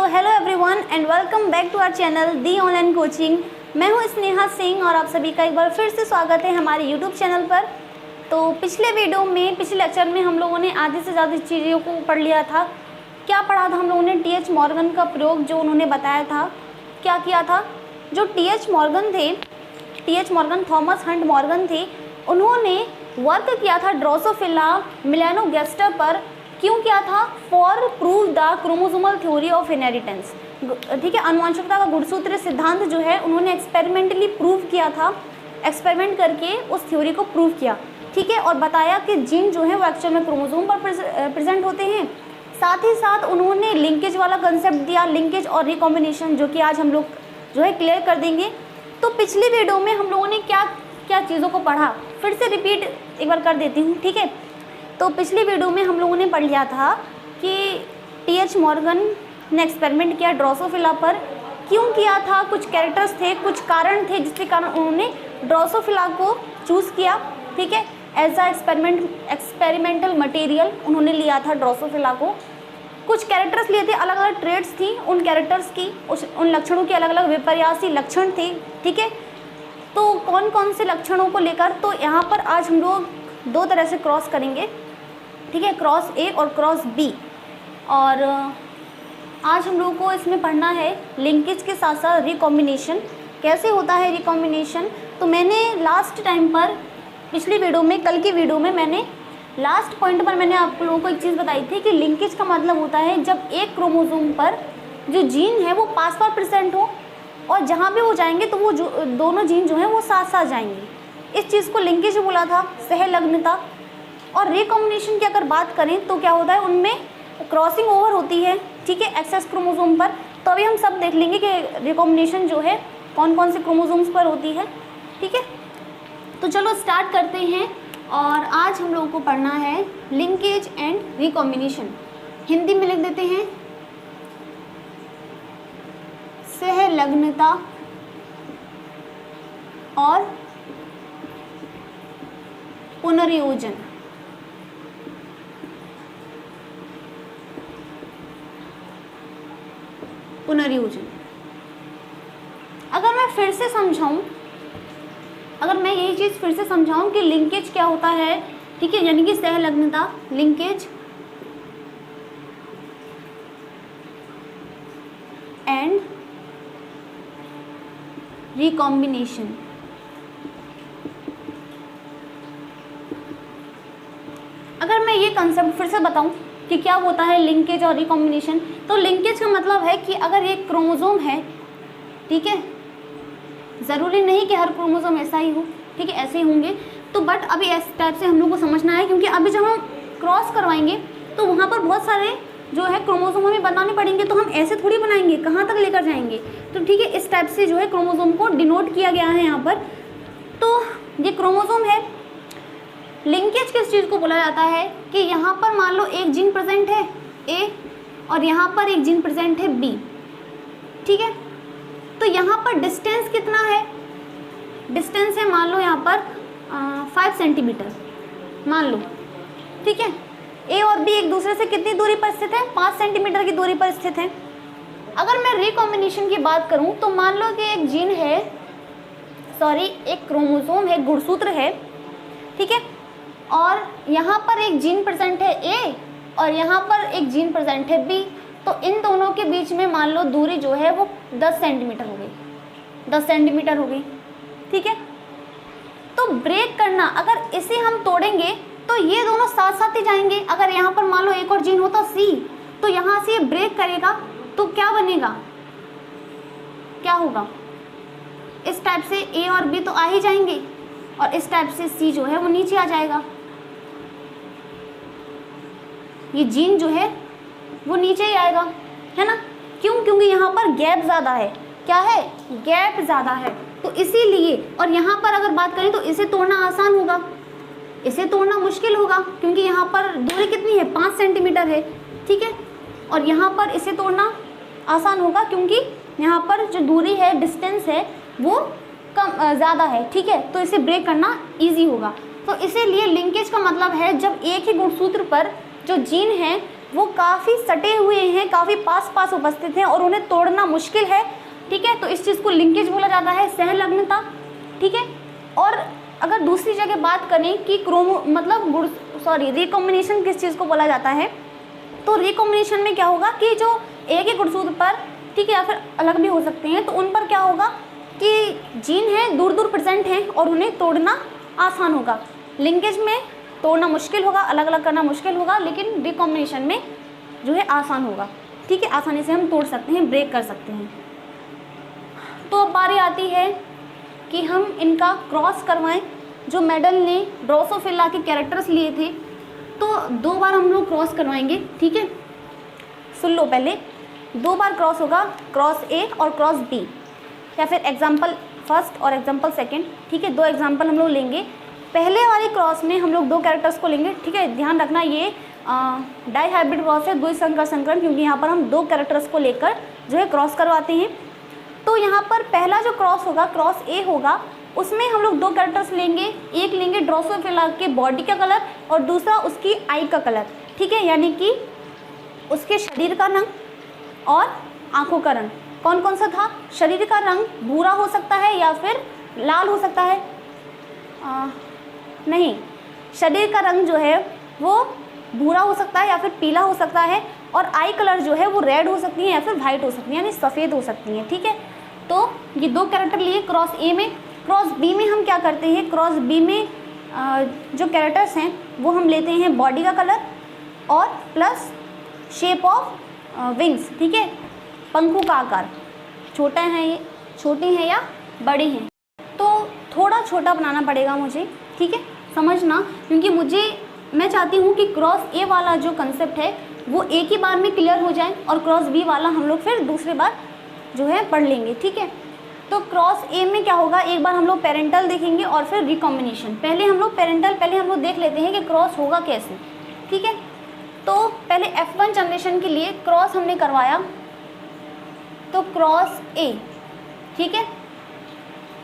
So hello everyone and welcome back to our channel the online coaching. मैं हूं स्नेहा सिंह और आप सभी का एक बार फिर से स्वागत है हमारे यूट्यूब चैनल पर। तो पिछले लेक्चर में हम लोगों ने आधे से ज़्यादा चीज़ों को पढ़ लिया था। क्या पढ़ा था हम लोगों ने? टी.एच. मॉर्गन का प्रयोग जो उन्होंने बताया था, क्या किया था? जो टी.एच. मॉर्गन थे, TH. Morgan, Thomas Hunt Morgan थे, उन्होंने वर्क किया था ड्रोसोफिला मेलानोगास्टर पर। क्यों किया था? For prove the chromosomal theory of inheritance. ठीक है, आनुवंशिकता का गुणसूत्र सिद्धांत जो है उन्होंने एक्सपेरिमेंटली प्रूव किया था, एक्सपेरिमेंट करके उस थ्योरी को प्रूव किया। ठीक है, और बताया कि जीन जो है वो एक्चुअल में क्रोमोसोम पर प्रेजेंट होते हैं। साथ ही साथ उन्होंने लिंकेज वाला कंसेप्ट दिया, लिंकेज और रिकॉम्बिनेशन, जो कि आज हम लोग जो है क्लियर कर देंगे। तो पिछली वीडियो में हम लोगों ने क्या क्या चीज़ों को पढ़ा, फिर से रिपीट एक बार कर देती हूँ। ठीक है, तो पिछली वीडियो में हम लोगों ने पढ़ लिया था कि टी.एच. मॉर्गन ने एक्सपेरिमेंट किया ड्रोसोफिला पर। क्यों किया था? कुछ कैरेक्टर्स थे, कुछ कारण थे जिसके कारण उन्होंने ड्रोसोफिला को चूज़ किया। ठीक है, एज अ एक्सपेरिमेंटल मटेरियल उन्होंने लिया था ड्रोसोफिला को। कुछ कैरेक्टर्स लिए थे, अलग अलग ट्रेड्स थी उन कैरेक्टर्स की, उन लक्षणों के अलग अलग विपर्यासी लक्षण थे। ठीक है, तो कौन कौन से लक्षणों को लेकर, तो यहाँ पर आज हम लोग दो तरह से क्रॉस करेंगे। ठीक है, क्रॉस ए और क्रॉस बी। और आज हम लोगों को इसमें पढ़ना है लिंकेज के साथ साथ रिकॉम्बिनेशन। कैसे होता है रिकॉम्बिनेशन? तो मैंने लास्ट टाइम पर पिछली वीडियो में, कल की वीडियो में मैंने लास्ट पॉइंट पर मैंने आप लोगों को एक चीज़ बताई थी कि लिंकेज का मतलब होता है जब एक क्रोमोसोम पर जो जीन है वो पास प्रेजेंट हो और जहाँ भी वो जाएंगे तो वो दोनों जीन जो हैं वो साथ साथ जाएंगे। इस चीज़ को लिंकेज बोला था, सहलग्नता। और रिकॉम्बिनेशन की अगर बात करें तो क्या होता है, उनमें क्रॉसिंग ओवर होती है। ठीक है, एक्सेस क्रोमोसोम पर। तो अभी हम सब देख लेंगे कि रिकॉम्बिनेशन जो है कौन कौन से क्रोमोसोम्स पर होती है। ठीक है, तो चलो स्टार्ट करते हैं। और आज हम लोगों को पढ़ना है लिंकेज एंड रिकॉम्बिनेशन। हिंदी में लिख देते हैं सहलग्नता और पुनर्योजन। पुनर्योजन अगर मैं फिर से समझाऊं, अगर मैं यही चीज़ फिर से समझाऊं कि लिंकेज क्या होता है, ठीक है, यानी कि सहलग्नता, लिंकेज एंड रिकॉम्बिनेशन। अगर मैं ये कंसेप्ट फिर से बताऊं कि क्या होता है लिंकेज और रिकॉम्बिनेशन, तो लिंकेज का मतलब है कि अगर एक क्रोमोसोम है, ठीक है, ज़रूरी नहीं कि हर क्रोमोसोम ऐसा ही हो, ठीक है, ऐसे ही होंगे, तो बट अभी इस टाइप से हम लोग को समझना है, क्योंकि अभी जब हम क्रॉस करवाएंगे तो वहाँ पर बहुत सारे जो है क्रोमोसोम हमें बनाने पड़ेंगे। तो हम ऐसे थोड़ी बनाएंगे, कहाँ तक लेकर जाएंगे? तो ठीक है, इस टाइप से जो है क्रोमोसोम को डिनोट किया गया है यहाँ पर। तो ये क्रोमोसोम है। लिंकेज किस चीज़ को बोला जाता है कि यहाँ पर मान लो एक जीन प्रेजेंट है ए और यहाँ पर एक जीन प्रेजेंट है बी। ठीक है, तो यहाँ पर डिस्टेंस कितना है? डिस्टेंस है मान लो यहाँ पर 5 सेंटीमीटर मान लो। ठीक है, ए और बी एक दूसरे से कितनी दूरी पर स्थित है? 5 सेंटीमीटर की दूरी पर स्थित है। अगर मैं रिकॉम्बिनेशन की बात करूँ तो मान लो कि एक जीन है, एक क्रोमोसोम है, गुणसूत्र है, ठीक है, और यहाँ पर एक जीन प्रेजेंट है ए और यहाँ पर एक जीन प्रेजेंट है बी। तो इन दोनों के बीच में मान लो दूरी जो है वो 10 सेंटीमीटर हो गई, 10 सेंटीमीटर हो गई। ठीक है, तो ब्रेक करना, अगर इसे हम तोड़ेंगे तो ये दोनों साथ साथ ही जाएंगे। अगर यहाँ पर मान लो एक और जीन होता सी, तो यहाँ से ये ब्रेक करेगा तो क्या बनेगा, क्या होगा? इस टाइप से ए और बी तो आ ही जाएंगे और इस टाइप से सी जो है वो नीचे आ जाएगा। ये जीन जो है वो नीचे ही आएगा, है ना? क्यों? क्योंकि यहाँ पर गैप ज़्यादा है। क्या है? गैप ज़्यादा है, तो इसीलिए। और यहाँ पर अगर बात करें तो इसे तोड़ना आसान होगा, इसे तोड़ना मुश्किल होगा, क्योंकि यहाँ पर दूरी कितनी है? 5 सेंटीमीटर है। ठीक है, और यहाँ पर इसे तोड़ना आसान होगा क्योंकि यहाँ पर जो दूरी है, डिस्टेंस है, वो कम ज़्यादा है। ठीक है, तो इसे ब्रेक करना ईजी होगा। तो इसीलिए लिंकेज का मतलब है जब एक ही गुणसूत्र पर जो जीन है वो काफ़ी सटे हुए हैं, काफ़ी पास पास उपस्थित हैं और उन्हें तोड़ना मुश्किल है। ठीक है, तो इस चीज़ को लिंकेज बोला जाता है, सहलग्नता। ठीक है, और अगर दूसरी जगह बात करें कि रिकॉम्बिनेशन किस चीज़ को बोला जाता है, तो रिकॉम्बिनेशन में क्या होगा कि जो एक ही गुणसूत्र पर, ठीक है, या फिर अलग भी हो सकते हैं, तो उन पर क्या होगा कि जीन है दूर दूर प्रेजेंट हैं और उन्हें तोड़ना आसान होगा। लिंकेज में तोड़ना मुश्किल होगा, अलग अलग करना मुश्किल होगा, लेकिन रिकॉम्बिनेशन में जो है आसान होगा। ठीक है, आसानी से हम तोड़ सकते हैं, ब्रेक कर सकते हैं। तो अब बारी आती है कि हम इनका क्रॉस करवाएं। जो मेडल ने ड्रोसोफिला के कैरेक्टर्स लिए थे, तो 2 बार हम लोग क्रॉस करवाएंगे। ठीक है, सुन लो, पहले 2 बार क्रॉस होगा, क्रॉस ए और क्रॉस बी, या फिर एग्जाम्पल फर्स्ट और एग्जाम्पल सेकेंड। ठीक है, 2 एग्जाम्पल हम लोग लेंगे। पहले वाले क्रॉस में हम लोग 2 कैरेक्टर्स को लेंगे। ठीक है, ध्यान रखना ये डाई हाइब्रिड क्रॉस है, द्विसंकर संकरण, क्योंकि यहाँ पर हम 2 कैरेक्टर्स को लेकर जो है क्रॉस करवाते हैं। तो यहाँ पर पहला जो क्रॉस होगा, क्रॉस ए होगा, उसमें हम लोग 2 कैरेक्टर्स लेंगे। एक लेंगे ड्रोसोफिला के बॉडी का कलर और दूसरा उसकी आई का कलर। ठीक है, यानी कि उसके शरीर का रंग और आंखों का रंग। कौन कौन सा था? शरीर का रंग भूरा हो सकता है या फिर लाल हो सकता है? नहीं, शरीर का रंग जो है वो भूरा हो सकता है या फिर पीला हो सकता है, और आई कलर जो है वो रेड हो सकती है या फिर वाइट हो सकती है, यानी सफ़ेद हो सकती है। ठीक है, तो ये 2 कैरेक्टर लिए क्रॉस ए में। क्रॉस बी में हम क्या करते हैं? क्रॉस बी में जो कैरेक्टर्स हैं वो हम लेते हैं बॉडी का कलर और प्लस शेप ऑफ विंग्स। ठीक है, पंखों का आकार, छोटा है ये, छोटे हैं या बड़े हैं, तो थोड़ा छोटा बनाना पड़ेगा मुझे। ठीक है, समझना, क्योंकि मैं चाहती हूँ कि क्रॉस ए वाला जो कंसेप्ट है वो एक ही बार में क्लियर हो जाए और क्रॉस बी वाला हम लोग फिर दूसरी बार जो है पढ़ लेंगे। ठीक है, तो क्रॉस ए में क्या होगा, एक बार हम लोग पेरेंटल देखेंगे और फिर रिकॉम्बिनेशन। पहले हम लोग देख लेते हैं कि क्रॉस होगा कैसे। ठीक है, तो पहले F1 जनरेशन के लिए क्रॉस हमने करवाया, तो क्रॉस ए। ठीक है,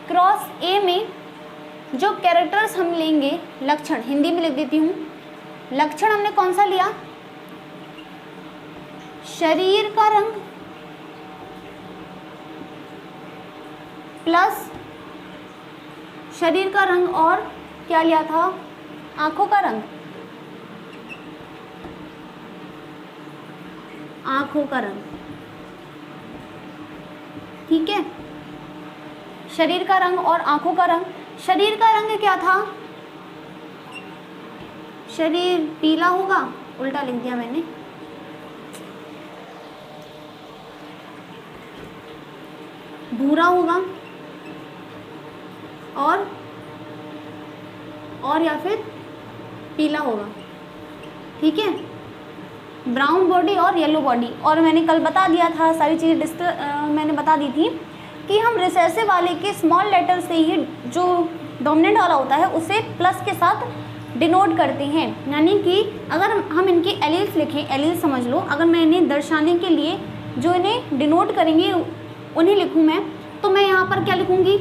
क्रॉस ए में जो कैरेक्टर्स हम लेंगे, लक्षण हिंदी में लिख देती हूँ। लक्षण हमने कौन सा लिया? शरीर का रंग प्लस शरीर का रंग और क्या लिया था? आंखों का रंग। आंखों का रंग, ठीक है, शरीर का रंग और आंखों का रंग। शरीर का रंग क्या था? शरीर पीला होगा, उल्टा लिख दिया मैंने। भूरा होगा और या फिर पीला होगा। ठीक है, ब्राउन बॉडी और येलो बॉडी। और मैंने कल बता दिया था, सारी चीज़ें मैंने बता दी थी कि हम रिसेसिव वाले के स्मॉल लेटर से ही जो डोमिनेंट वाला होता है उसे प्लस के साथ डिनोट करते हैं। यानी कि अगर हम इनके एलील्स लिखें, एलील समझ लो, अगर मैं इन्हें दर्शाने के लिए जो इन्हें डिनोट करेंगे उन्हें लिखूँ मैं, तो मैं यहाँ पर क्या लिखूँगी?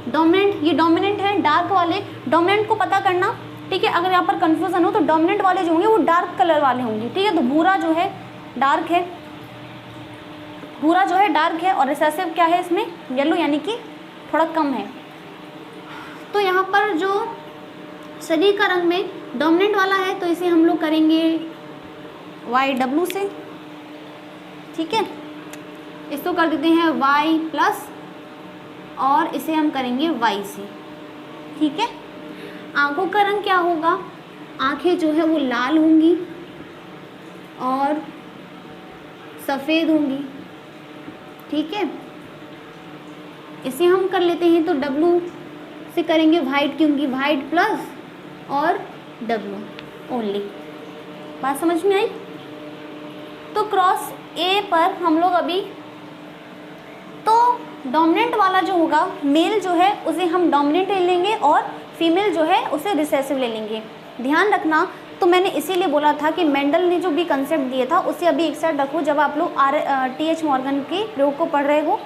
डोमिनेंट। ये डोमिनेंट है, डार्क वाले। डोमिनेंट को पता करना, ठीक है, अगर यहाँ पर कन्फ्यूज़न हो तो डोमिनेंट वाले जो होंगे वो डार्क कलर वाले होंगे। ठीक है, तो भूरा जो है डार्क है, भूरा जो है डार्क है, और रिसेसिव क्या है इसमें? येलो, यानी कि थोड़ा कम है। तो यहाँ पर जो शरीर का रंग में डोमिनेंट वाला है तो इसे हम लोग करेंगे YW से। ठीक है, इसको कर देते हैं Y प्लस, और इसे हम करेंगे Y से। ठीक है, आंखों का रंग क्या होगा? आंखें जो है वो लाल होंगी और सफ़ेद होंगी। ठीक है, इसे हम कर लेते हैं तो W से करेंगे वाइट, क्योंकि वाइट प्लस और W ओनली। बात समझ में आई? तो क्रॉस ए पर हम लोग अभी तो डोमिनेंट वाला जो होगा मेल जो है उसे हम डोमिनेंट ले लेंगे और फीमेल जो है उसे रिसेसिव ले लेंगे। ध्यान रखना, तो मैंने इसीलिए बोला था कि मेंडल ने जो भी कंसेप्ट दिया था उसे अभी एक साइड रखो जब आप लोग TH मॉर्गन के प्रयोग को पढ़ रहे हो।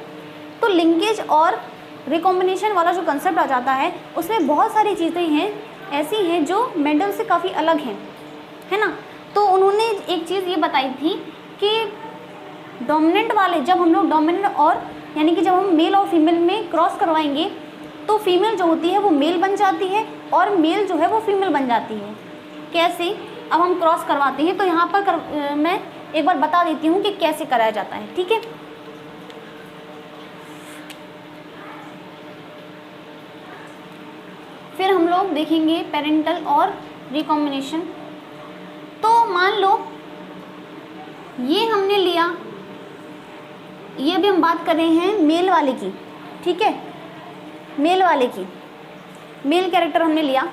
तो लिंकेज और रिकॉम्बिनेशन वाला जो कंसेप्ट आ जाता है उसमें बहुत सारी चीज़ें हैं ऐसी हैं जो मेंडल से काफ़ी अलग हैं, है ना। तो उन्होंने एक चीज़ ये बताई थी कि डोमिनेंट वाले, जब हम लोग डोमिनेंट और यानी कि जब हम मेल और फीमेल में क्रॉस करवाएंगे तो फीमेल जो होती है वो मेल बन जाती है और मेल जो है वो फीमेल बन जाती है। कैसे? अब हम क्रॉस करवाते हैं तो यहाँ पर मैं एक बार बता देती हूँ कि कैसे कराया जाता है, ठीक है। फिर हम लोग देखेंगे पेरेंटल और रिकॉम्बिनेशन। तो मान लो ये हमने लिया, ये भी हम बात कर रहे हैं मेल वाले की, ठीक है, मेल वाले की, मेल कैरेक्टर हमने लिया।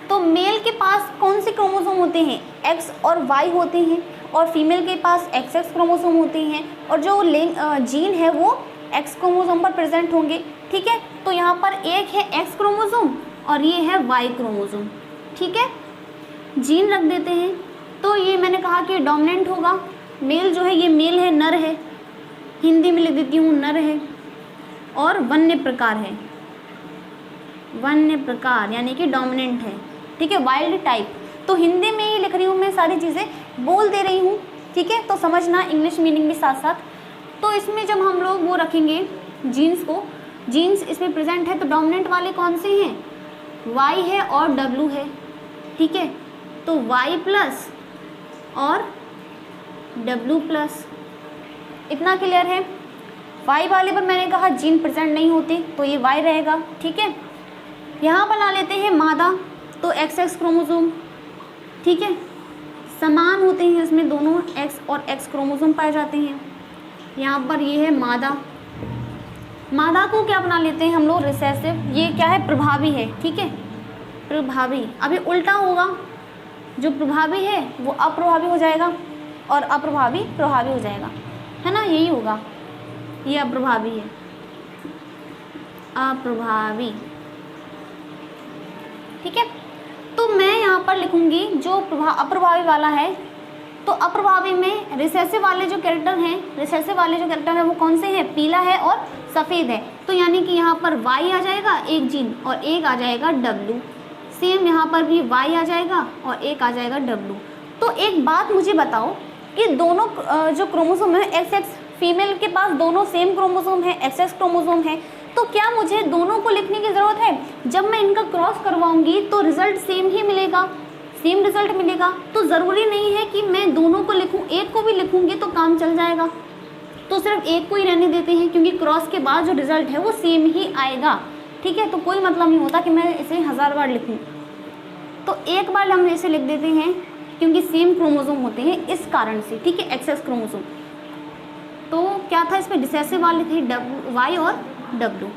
तो मेल के पास कौन से क्रोमोसोम होते हैं? एक्स और वाई होते हैं, और फीमेल के पास एक्स क्रोमोसोम होते हैं, और जो जीन है वो एक्स क्रोमोसोम पर प्रेजेंट होंगे, ठीक है। तो यहाँ पर एक है एक्स क्रोमोसोम और ये है वाई क्रोमोसोम, ठीक है। जीन रख देते हैं। तो ये मैंने कहा कि डोमिनेंट होगा, मेल जो है ये मेल है, नर है, हिंदी में लिख देती हूँ नर है, और वन्य प्रकार है, वन्य प्रकार यानी कि डोमिनेंट है, ठीक है, वाइल्ड टाइप। तो हिंदी में ही लिख रही हूँ मैं, सारी चीज़ें बोल दे रही हूँ, ठीक है, तो समझना इंग्लिश मीनिंग भी साथ साथ। तो इसमें जब हम लोग वो रखेंगे जीन्स को, जीन्स इसमें प्रेजेंट है, तो डोमिनेंट वाले कौन से हैं? वाई है और डब्लू है, ठीक है। तो वाई प्लस और डब्लू प्लस, इतना क्लियर है। वाई वाले पर मैंने कहा जीन प्रेजेंट नहीं होते तो ये वाई रहेगा, ठीक है। यहाँ बना लेते हैं मादा, तो एक्स क्रोमोसोम, ठीक है, समान होते हैं इसमें, दोनों एक्स और एक्स क्रोमोसोम पाए जाते हैं। यहाँ पर ये है मादा, मादा को क्या बना लेते हैं हम लोग? रिसेसिव। ये क्या है? प्रभावी है, ठीक है, प्रभावी। अभी उल्टा होगा, जो प्रभावी है वो अप्रभावी हो जाएगा और अप्रभावी प्रभावी हो जाएगा, है ना, यही होगा। ये अप्रभावी है, अप्रभावी, ठीक है। तो मैं यहाँ पर लिखूंगी जो अप्रभावी वाला है, तो अप्रभावी में रिसेसिव वाले जो कैरेक्टर हैं, रिसेसिव वाले जो कैरेक्टर हैं वो कौन से हैं? पीला है और सफ़ेद है। तो यानी कि यहाँ पर वाई आ जाएगा एक जीन और एक आ जाएगा डब्लू। सेम यहाँ पर भी वाई आ जाएगा और एक आ जाएगा डब्लू। तो एक बात मुझे बताओ कि दोनों जो क्रोमोसोम है एक्स, फीमेल के पास दोनों सेम क्रोमोसोम है, एक्स क्रोमोसोम है, तो क्या मुझे दोनों को लिखने की ज़रूरत है? जब मैं इनका क्रॉस करवाऊंगी तो रिजल्ट सेम ही मिलेगा, सेम रिजल्ट मिलेगा। तो ज़रूरी नहीं है कि मैं दोनों को लिखूं, एक को भी लिखूंगी तो काम चल जाएगा। तो सिर्फ एक को ही रहने देते हैं, क्योंकि क्रॉस के बाद जो रिजल्ट है वो सेम ही आएगा, ठीक है। तो कोई मतलब नहीं होता कि मैं इसे 1000 बार लिखूं, तो एक बार हम इसे लिख देते हैं, क्योंकि सेम क्रोमोसोम होते हैं इस कारण से, ठीक है, एक्स क्रोमोसोम। तो क्या था इसमें? रिसेसिव वाले थे वाई और डब्लू,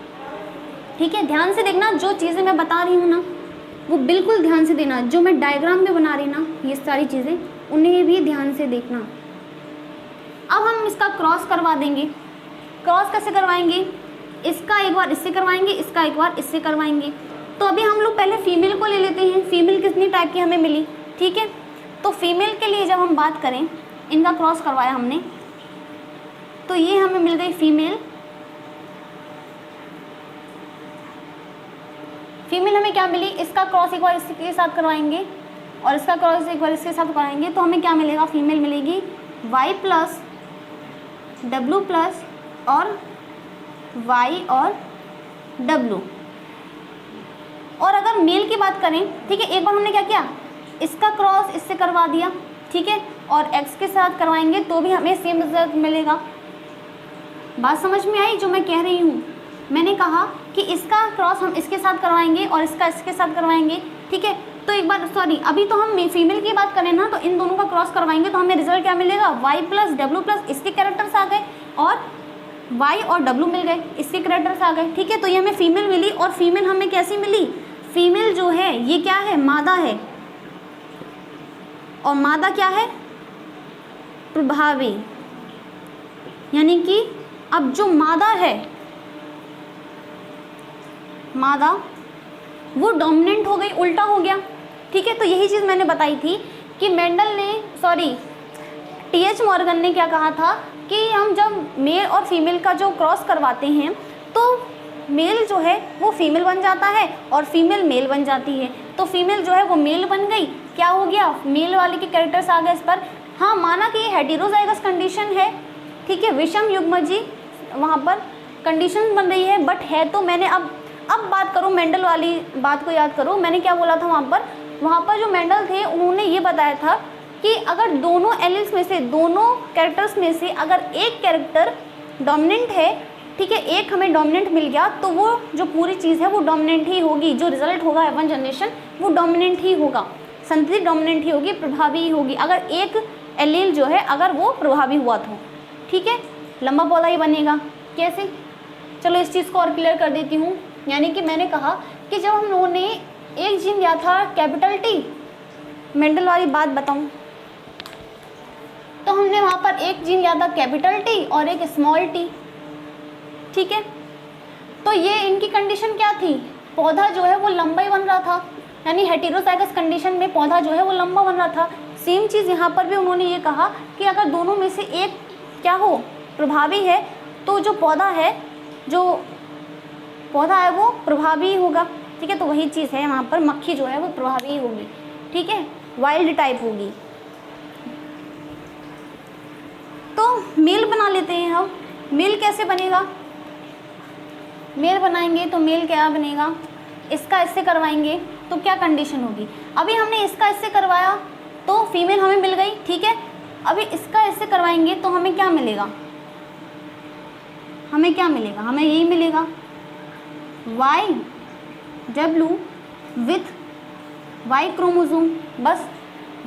ठीक है। ध्यान से देखना, जो चीज़ें मैं बता रही हूँ ना वो बिल्कुल ध्यान से देना, जो मैं डायग्राम में बना रही ना ये सारी चीज़ें, उन्हें भी ध्यान से देखना। अब हम इसका क्रॉस करवा देंगे। क्रॉस कैसे करवाएंगे? इसका एक बार इससे करवाएंगे, इसका एक बार इससे करवाएंगे। तो अभी हम लोग पहले फीमेल को ले लेते हैं। फीमेल कितनी टाइप की हमें मिली, ठीक है। तो फीमेल के लिए जब हम बात करें, इनका क्रॉस करवाया हमने, तो ये हमें मिल गई फीमेल। फीमेल हमें क्या मिली? इसका क्रॉस एक बार इसके साथ करवाएंगे और इसका क्रॉस एक बार इसके साथ कराएंगे, तो हमें क्या मिलेगा? फीमेल मिलेगी वाई प्लस डब्लू प्लस और वाई और डब्लू। और अगर मेल की बात करें, ठीक है, एक बार हमने क्या किया, इसका क्रॉस इससे करवा दिया, ठीक है, और एक्स के साथ करवाएंगे तो भी हमें सेम रिजल्ट मिलेगा। बात समझ में आई जो मैं कह रही हूँ? मैंने कहा कि इसका क्रॉस हम इसके साथ करवाएंगे और इसका इसके साथ करवाएंगे, ठीक है। तो एक बार सॉरी, अभी तो हम फीमेल की बात करें ना, तो इन दोनों का क्रॉस करवाएंगे तो हमें रिजल्ट क्या मिलेगा? वाई प्लस डब्लू प्लस, इसके कैरेक्टर्स आ गए, और वाई और डब्लू मिल गए, इसके कैरेक्टर्स आ गए, ठीक है। तो ये हमें फीमेल मिली, और फीमेल हमें कैसी मिली? फीमेल जो है ये क्या है? मादा है, और मादा क्या है? प्रभावी। यानी कि अब जो मादा है, मादा वो डोमिनेंट हो गई, उल्टा हो गया, ठीक है। तो यही चीज़ मैंने बताई थी कि मेंडल ने, सॉरी टीएच मॉर्गन ने क्या कहा था कि हम जब मेल और फीमेल का जो क्रॉस करवाते हैं तो मेल जो है वो फीमेल बन जाता है और फीमेल मेल बन जाती है। तो फीमेल जो है वो मेल बन गई, क्या हो गया, मेल वाले के कैरेक्टर्स आ गए इस पर। हाँ, माना कि ये हेटेरोजाइगस कंडीशन है, ठीक है, विषम युग्मजी वहाँ पर कंडीशन बन रही है, बट है तो मैंने अब बात करो मेंडल वाली बात को याद करो, मैंने क्या बोला था वहाँ पर जो मेंडल थे उन्होंने ये बताया था कि अगर दोनों एलिल्स में से, दोनों कैरेक्टर्स में से अगर एक कैरेक्टर डोमिनेंट है, ठीक है, एक हमें डोमिनेंट मिल गया, तो वो जो पूरी चीज़ है वो डोमिनेंट ही होगी, जो रिजल्ट होगा F1 जनरेशन वो डोमिनेंट ही होगा, संतति डोमिनेंट ही होगी, प्रभावी ही होगी, अगर एक एलील जो है अगर वो प्रभावी हुआ तो, ठीक है, लंबा पौधा ही बनेगा। कैसे, चलो इस चीज़ को और क्लियर कर देती हूँ। यानी कि मैंने कहा कि जब हम लोगों ने एक जीन लिया था कैपिटल T, मेंडल वाली बात बताऊँ तो हमने वहाँ पर एक जीन लिया था कैपिटल T और एक स्मॉल t, ठीक है। तो ये इनकी कंडीशन क्या थी, पौधा जो है वो लंबा ही बन रहा था, यानी हेटेरोजाइगस कंडीशन में पौधा जो है वो लंबा बन रहा था। सेम चीज़ यहाँ पर भी उन्होंने ये कहा कि अगर दोनों में से एक क्या हो, प्रभावी है, तो जो पौधा है वो प्रभावी होगा, ठीक है। तो वही चीज़ है वहाँ पर, मक्खी जो है वो प्रभावी होगी, ठीक है, वाइल्ड टाइप होगी। तो मेल बना लेते हैं हम। मेल कैसे बनेगा, मेल बनाएंगे तो मेल क्या बनेगा, इसका इससे करवाएंगे तो क्या कंडीशन होगी। अभी हमने इसका इससे करवाया तो फीमेल हमें मिल गई, ठीक है। अभी इसका इससे करवाएंगे तो हमें क्या मिलेगा, हमें यही मिलेगा YW विथ Y क्रोमोसोम। बस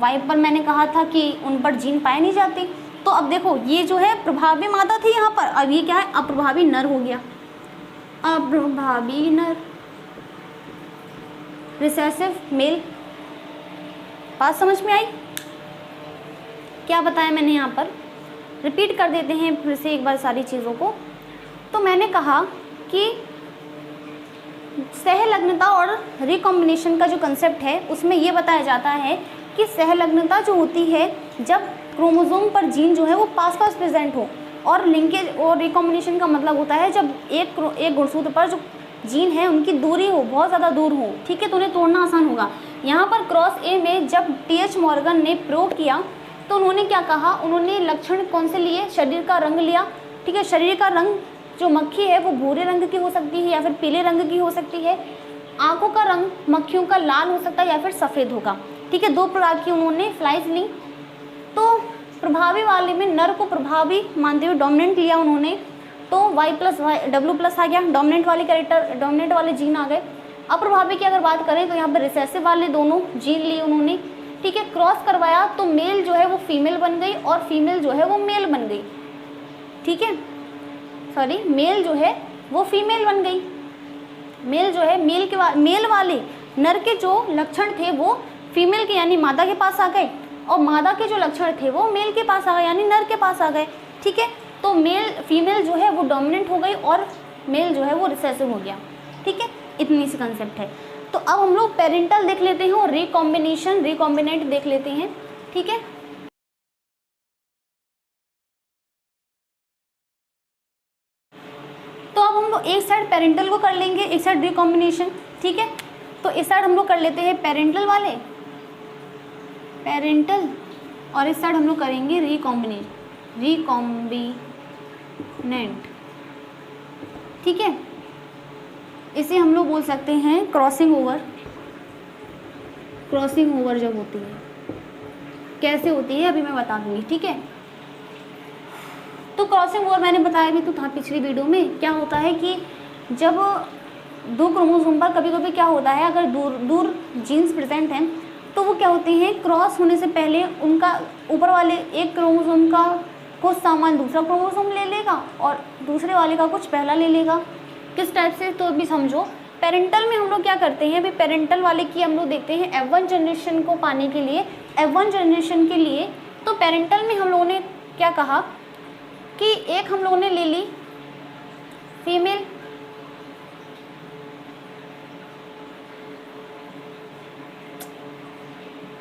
Y पर मैंने कहा था कि उन पर जीन पाए नहीं जाते। तो अब देखो ये जो है प्रभावी मादा थी यहाँ पर, अब ये क्या है, अप्रभावी नर हो गया, अप्रभावी नर, रिसेसिव मेल। बात समझ में आई, क्या बताया मैंने यहाँ पर, रिपीट कर देते हैं फिर से एक बार सारी चीज़ों को। तो मैंने कहा कि सहलग्नता और रिकॉम्बिनेशन का जो कंसेप्ट है उसमें ये बताया जाता है कि सहलग्नता जो होती है जब क्रोमोसोम पर जीन जो है वो पास पास प्रेजेंट हो, और लिंकेज और रिकॉम्बिनेशन का मतलब होता है जब एक गुणसूत्र पर जो जीन है उनकी दूरी हो, बहुत ज़्यादा दूर हो, ठीक है, तो उन्हें तोड़ना आसान होगा। यहाँ पर क्रॉस ए में जब TH मॉर्गन ने प्रयोग किया तो उन्होंने क्या कहा, उन्होंने लक्षण कौन से लिए, शरीर का रंग लिया, ठीक है। शरीर का रंग जो मक्खी है वो भूरे रंग की हो सकती है या फिर पीले रंग की हो सकती है। आंखों का रंग मक्खियों का लाल हो सकता है या फिर सफ़ेद होगा, ठीक है। 2 प्रकार की उन्होंने फ्लाइज ली। तो प्रभावी वाले में नर को प्रभावी मानते हुए डोमिनेंट लिया उन्होंने, तो Y+W+ आ गया, डोमिनेंट वाले कैरेक्टर, डोमिनेंट वाले जीन आ गए। अप्रभावी की अगर बात करें तो यहाँ पर रिसेसिव वाले दोनों जीन लिए उन्होंने, ठीक है। क्रॉस करवाया तो मेल जो है वो फीमेल बन गई और फीमेल जो है वो मेल बन गई, ठीक है, सॉरी, मेल जो है वो फीमेल बन गई। मेल जो है मेल वाले नर के जो लक्षण थे वो फीमेल के यानी मादा के पास आ गए, और मादा के जो लक्षण थे वो मेल के पास आ गए यानी नर के पास आ गए, ठीक है। तो फीमेल जो है वो डोमिनेंट हो गई और मेल जो है वो रिसेसिव हो गया, ठीक है। इतनी सी कंसेप्ट है। तो अब हम लोग पेरेंटल देख लेते हैं और रिकॉम्बिनेंट देख लेते हैं, ठीक है। तो अब हम लोग एक साइड पेरेंटल को कर लेंगे, एक साइड रिकॉम्बिनेशन, ठीक है। तो इस साइड हम लोग कर लेते हैं पेरेंटल और इस साइड हम लोग करेंगे रिकॉम्बिनेंट, ठीक है। इसे हम लोग बोल सकते हैं क्रॉसिंग ओवर जब होती है, कैसे होती है अभी मैं बता दूंगी, ठीक है। तो क्रॉसिंग ओवर मैंने बताया भी तो था पिछली वीडियो में। क्या होता है कि जब 2 क्रोमोसोम पर कभी कभी क्या होता है, अगर दूर जीन्स प्रेजेंट हैं तो वो क्या होते हैं, क्रॉस होने से पहले उनका ऊपर वाले एक क्रोमोसोम का कुछ सामान दूसरा क्रोमोसोम ले लेगा और दूसरे वाले का कुछ पहला ले लेगा। किस टाइप से, तो भी समझो। पेरेंटल में हम लोग क्या करते हैं, अभी पेरेंटल वाले की हम लोग देखते हैं F1 जनरेशन को पाने के लिए, F1 जनरेशन के लिए तो पेरेंटल में हम लोगों ने क्या कहा कि एक हम लोगों ने ले ली फीमेल,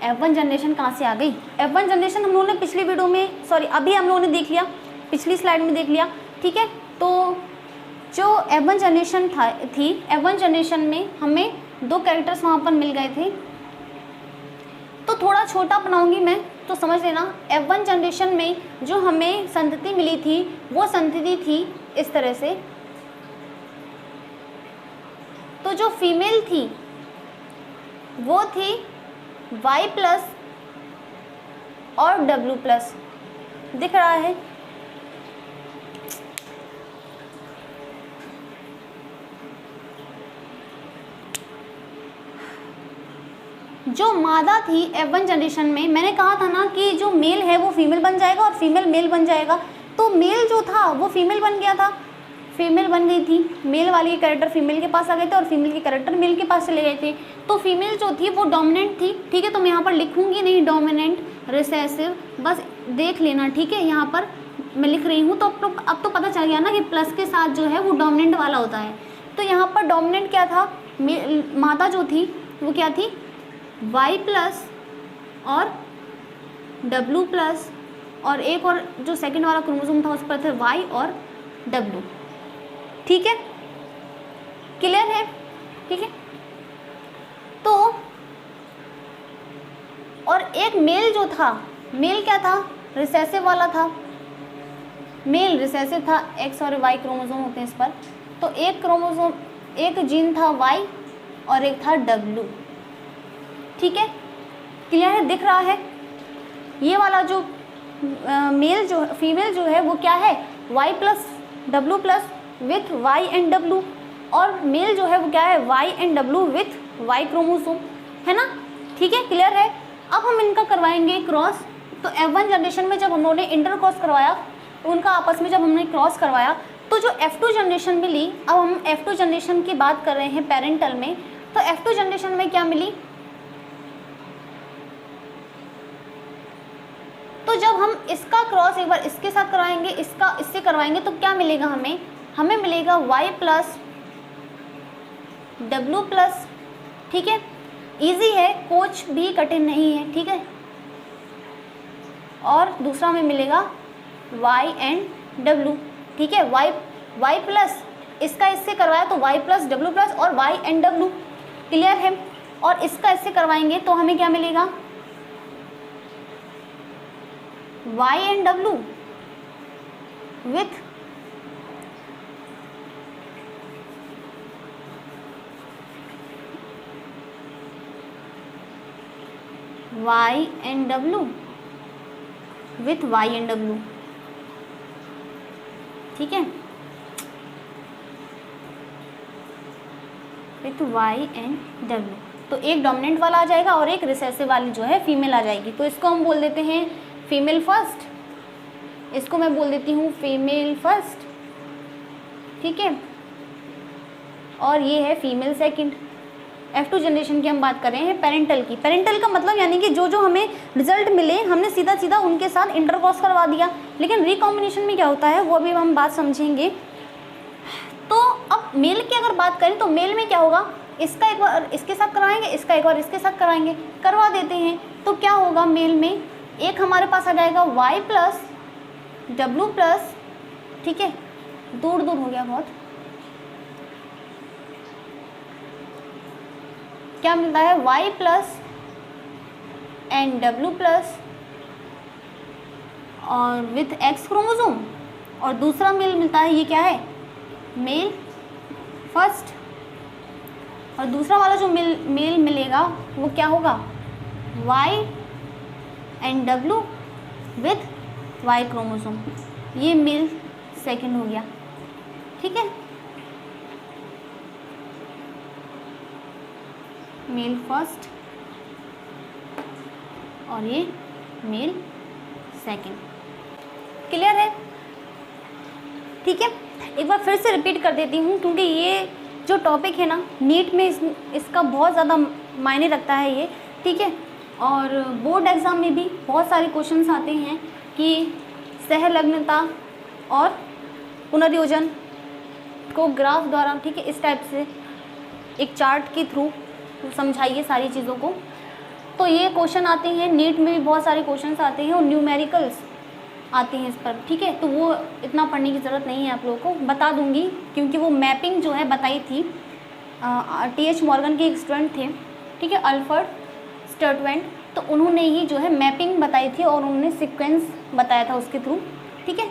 F1 जनरेशन कहाँ से आ गई, F1 जनरेशन हम लोगों ने पिछली वीडियो में, सॉरी अभी हम लोगों ने देख लिया, पिछली स्लाइड में देख लिया, ठीक है। तो जो F1 जनरेशन थी, F1 जनरेशन में हमें 2 कैरेक्टर्स वहाँ पर मिल गए थे। तो थोड़ा छोटा बनाऊंगी मैं, तो समझ लेना। F1 जनरेशन में जो हमें संतति मिली थी वो संतति थी इस तरह से। तो जो फीमेल थी वो थी Y प्लस और W प्लस, दिख रहा है। जो मादा थी F1 जनरेशन में, मैंने कहा था ना कि जो मेल है वो फीमेल बन जाएगा और फीमेल मेल बन जाएगा। तो मेल जो था वो फीमेल बन गया था, फीमेल बन गई थी। मेल वाली कैरेक्टर फीमेल के पास आ गए थे और फीमेल के कैरेक्टर मेल के पास चले गए थे। तो फीमेल जो थी वो डोमिनेंट थी, ठीक है। तो मैं यहाँ पर लिखूंगी नहीं डोमिनेंट रिसेसिव, बस देख लेना, ठीक है। यहाँ पर मैं लिख रही हूँ। तो अब तो पता चल गया ना कि प्लस के साथ जो है वो डोमिनेंट वाला होता है। तो यहाँ पर डोमिनेंट क्या था, मादा जो थी वो क्या थी, Y प्लस और W प्लस, और एक और जो सेकंड वाला क्रोमोसोम था उस पर थे Y और W, ठीक है। क्लियर है, ठीक है। तो और एक मेल जो था, मेल क्या था, रिसेसिव वाला था। मेल रिसेसिव था, X और Y क्रोमोसोम होते हैं इस पर। तो एक क्रोमोसोम, एक जीन था Y और एक था W, ठीक है। क्लियर है, दिख रहा है। ये वाला जो मेल जो फीमेल जो है वो क्या है, Y plus W plus with Y and W, और मेल जो है वो क्या है, Y and W with Y chromosome, है ना, ठीक है। क्लियर है। अब हम इनका करवाएंगे क्रॉस। तो F1 जनरेशन में जब हम लोगों ने इंटर क्रॉस करवाया, उनका आपस में जब हमने क्रॉस करवाया, तो जो F2 जनरेशन मिली, अब हम F2 जनरेशन की बात कर रहे हैं पेरेंटल में। तो F2 जनरेशन में क्या मिली, तो जब हम इसका क्रॉस एक बार इसके साथ करवाएंगे, इसका इससे करवाएंगे, तो क्या मिलेगा हमें मिलेगा Y प्लस W प्लस, ठीक है। इजी है, कुछ भी कठिन नहीं है, ठीक है। और दूसरा हमें मिलेगा Y एंड W, ठीक है। Y प्लस इसका इससे करवाया तो Y प्लस W प्लस और Y एंड W, क्लियर है। और इसका इससे करवाएंगे तो हमें क्या मिलेगा, Y and W with Y and W with Y and W, ठीक है, विथ Y एंड W। तो एक डोमिनेंट वाला आ जाएगा और एक रिसेसिव वाली जो है फीमेल आ जाएगी। तो इसको हम बोल देते हैं फीमेल फर्स्ट, इसको मैं बोल देती हूँ फीमेल फर्स्ट, ठीक है। और ये है फीमेल सेकंड। F2 जनरेशन की हम बात कर रहे हैं पेरेंटल की। पेरेंटल का मतलब यानी कि जो जो हमें रिजल्ट मिले हमने सीधा सीधा उनके साथ इंटरक्रॉस करवा दिया। लेकिन रिकॉम्बिनेशन में क्या होता है वो अभी हम बात समझेंगे। तो अब मेल की अगर बात करें तो मेल में क्या होगा, इसका एक बार इसके साथ करवाएंगे, इसका एक बार इसके साथ करवाएंगे, करवा देते हैं। तो क्या होगा, मेल में एक हमारे पास आ जाएगा Y प्लस W प्लस, ठीक है, दूर दूर हो गया बहुत, क्या मिलता है Y plus and W plus और विथ X क्रोमोसोम, और दूसरा मेल मिलता है, ये क्या है, मेल फर्स्ट। और दूसरा वाला जो मेल मिलेगा वो क्या होगा, Y and W with Y chromosome, ये मेल सेकंड हो गया, ठीक है। मेल फर्स्ट और ये मेल सेकंड, क्लियर है, ठीक है। एक बार फिर से रिपीट कर देती हूँ क्योंकि ये जो टॉपिक है ना नीट में इसका बहुत ज़्यादा मायने रखता है ये, ठीक है। और बोर्ड एग्ज़ाम में भी बहुत सारे क्वेश्चंस आते हैं कि सहलग्नता और पुनर्योजन को ग्राफ द्वारा, ठीक है, इस टाइप से एक चार्ट के थ्रू समझाइए सारी चीज़ों को। तो ये क्वेश्चन आते हैं नीट में भी, बहुत सारे क्वेश्चंस आते हैं। और न्यूमेरिकल्स आते हैं इस पर, ठीक है। तो वो इतना पढ़ने की ज़रूरत नहीं है, आप लोगों को बता दूंगी, क्योंकि वो मैपिंग जो है बताई थी टी.एच. मॉर्गन के एक स्टूडेंट थे, ठीक है, अल्फ्रेड स्टर्टवेंट, तो उन्होंने ही जो है मैपिंग बताई थी और उन्होंने सीक्वेंस बताया था उसके थ्रू, ठीक है।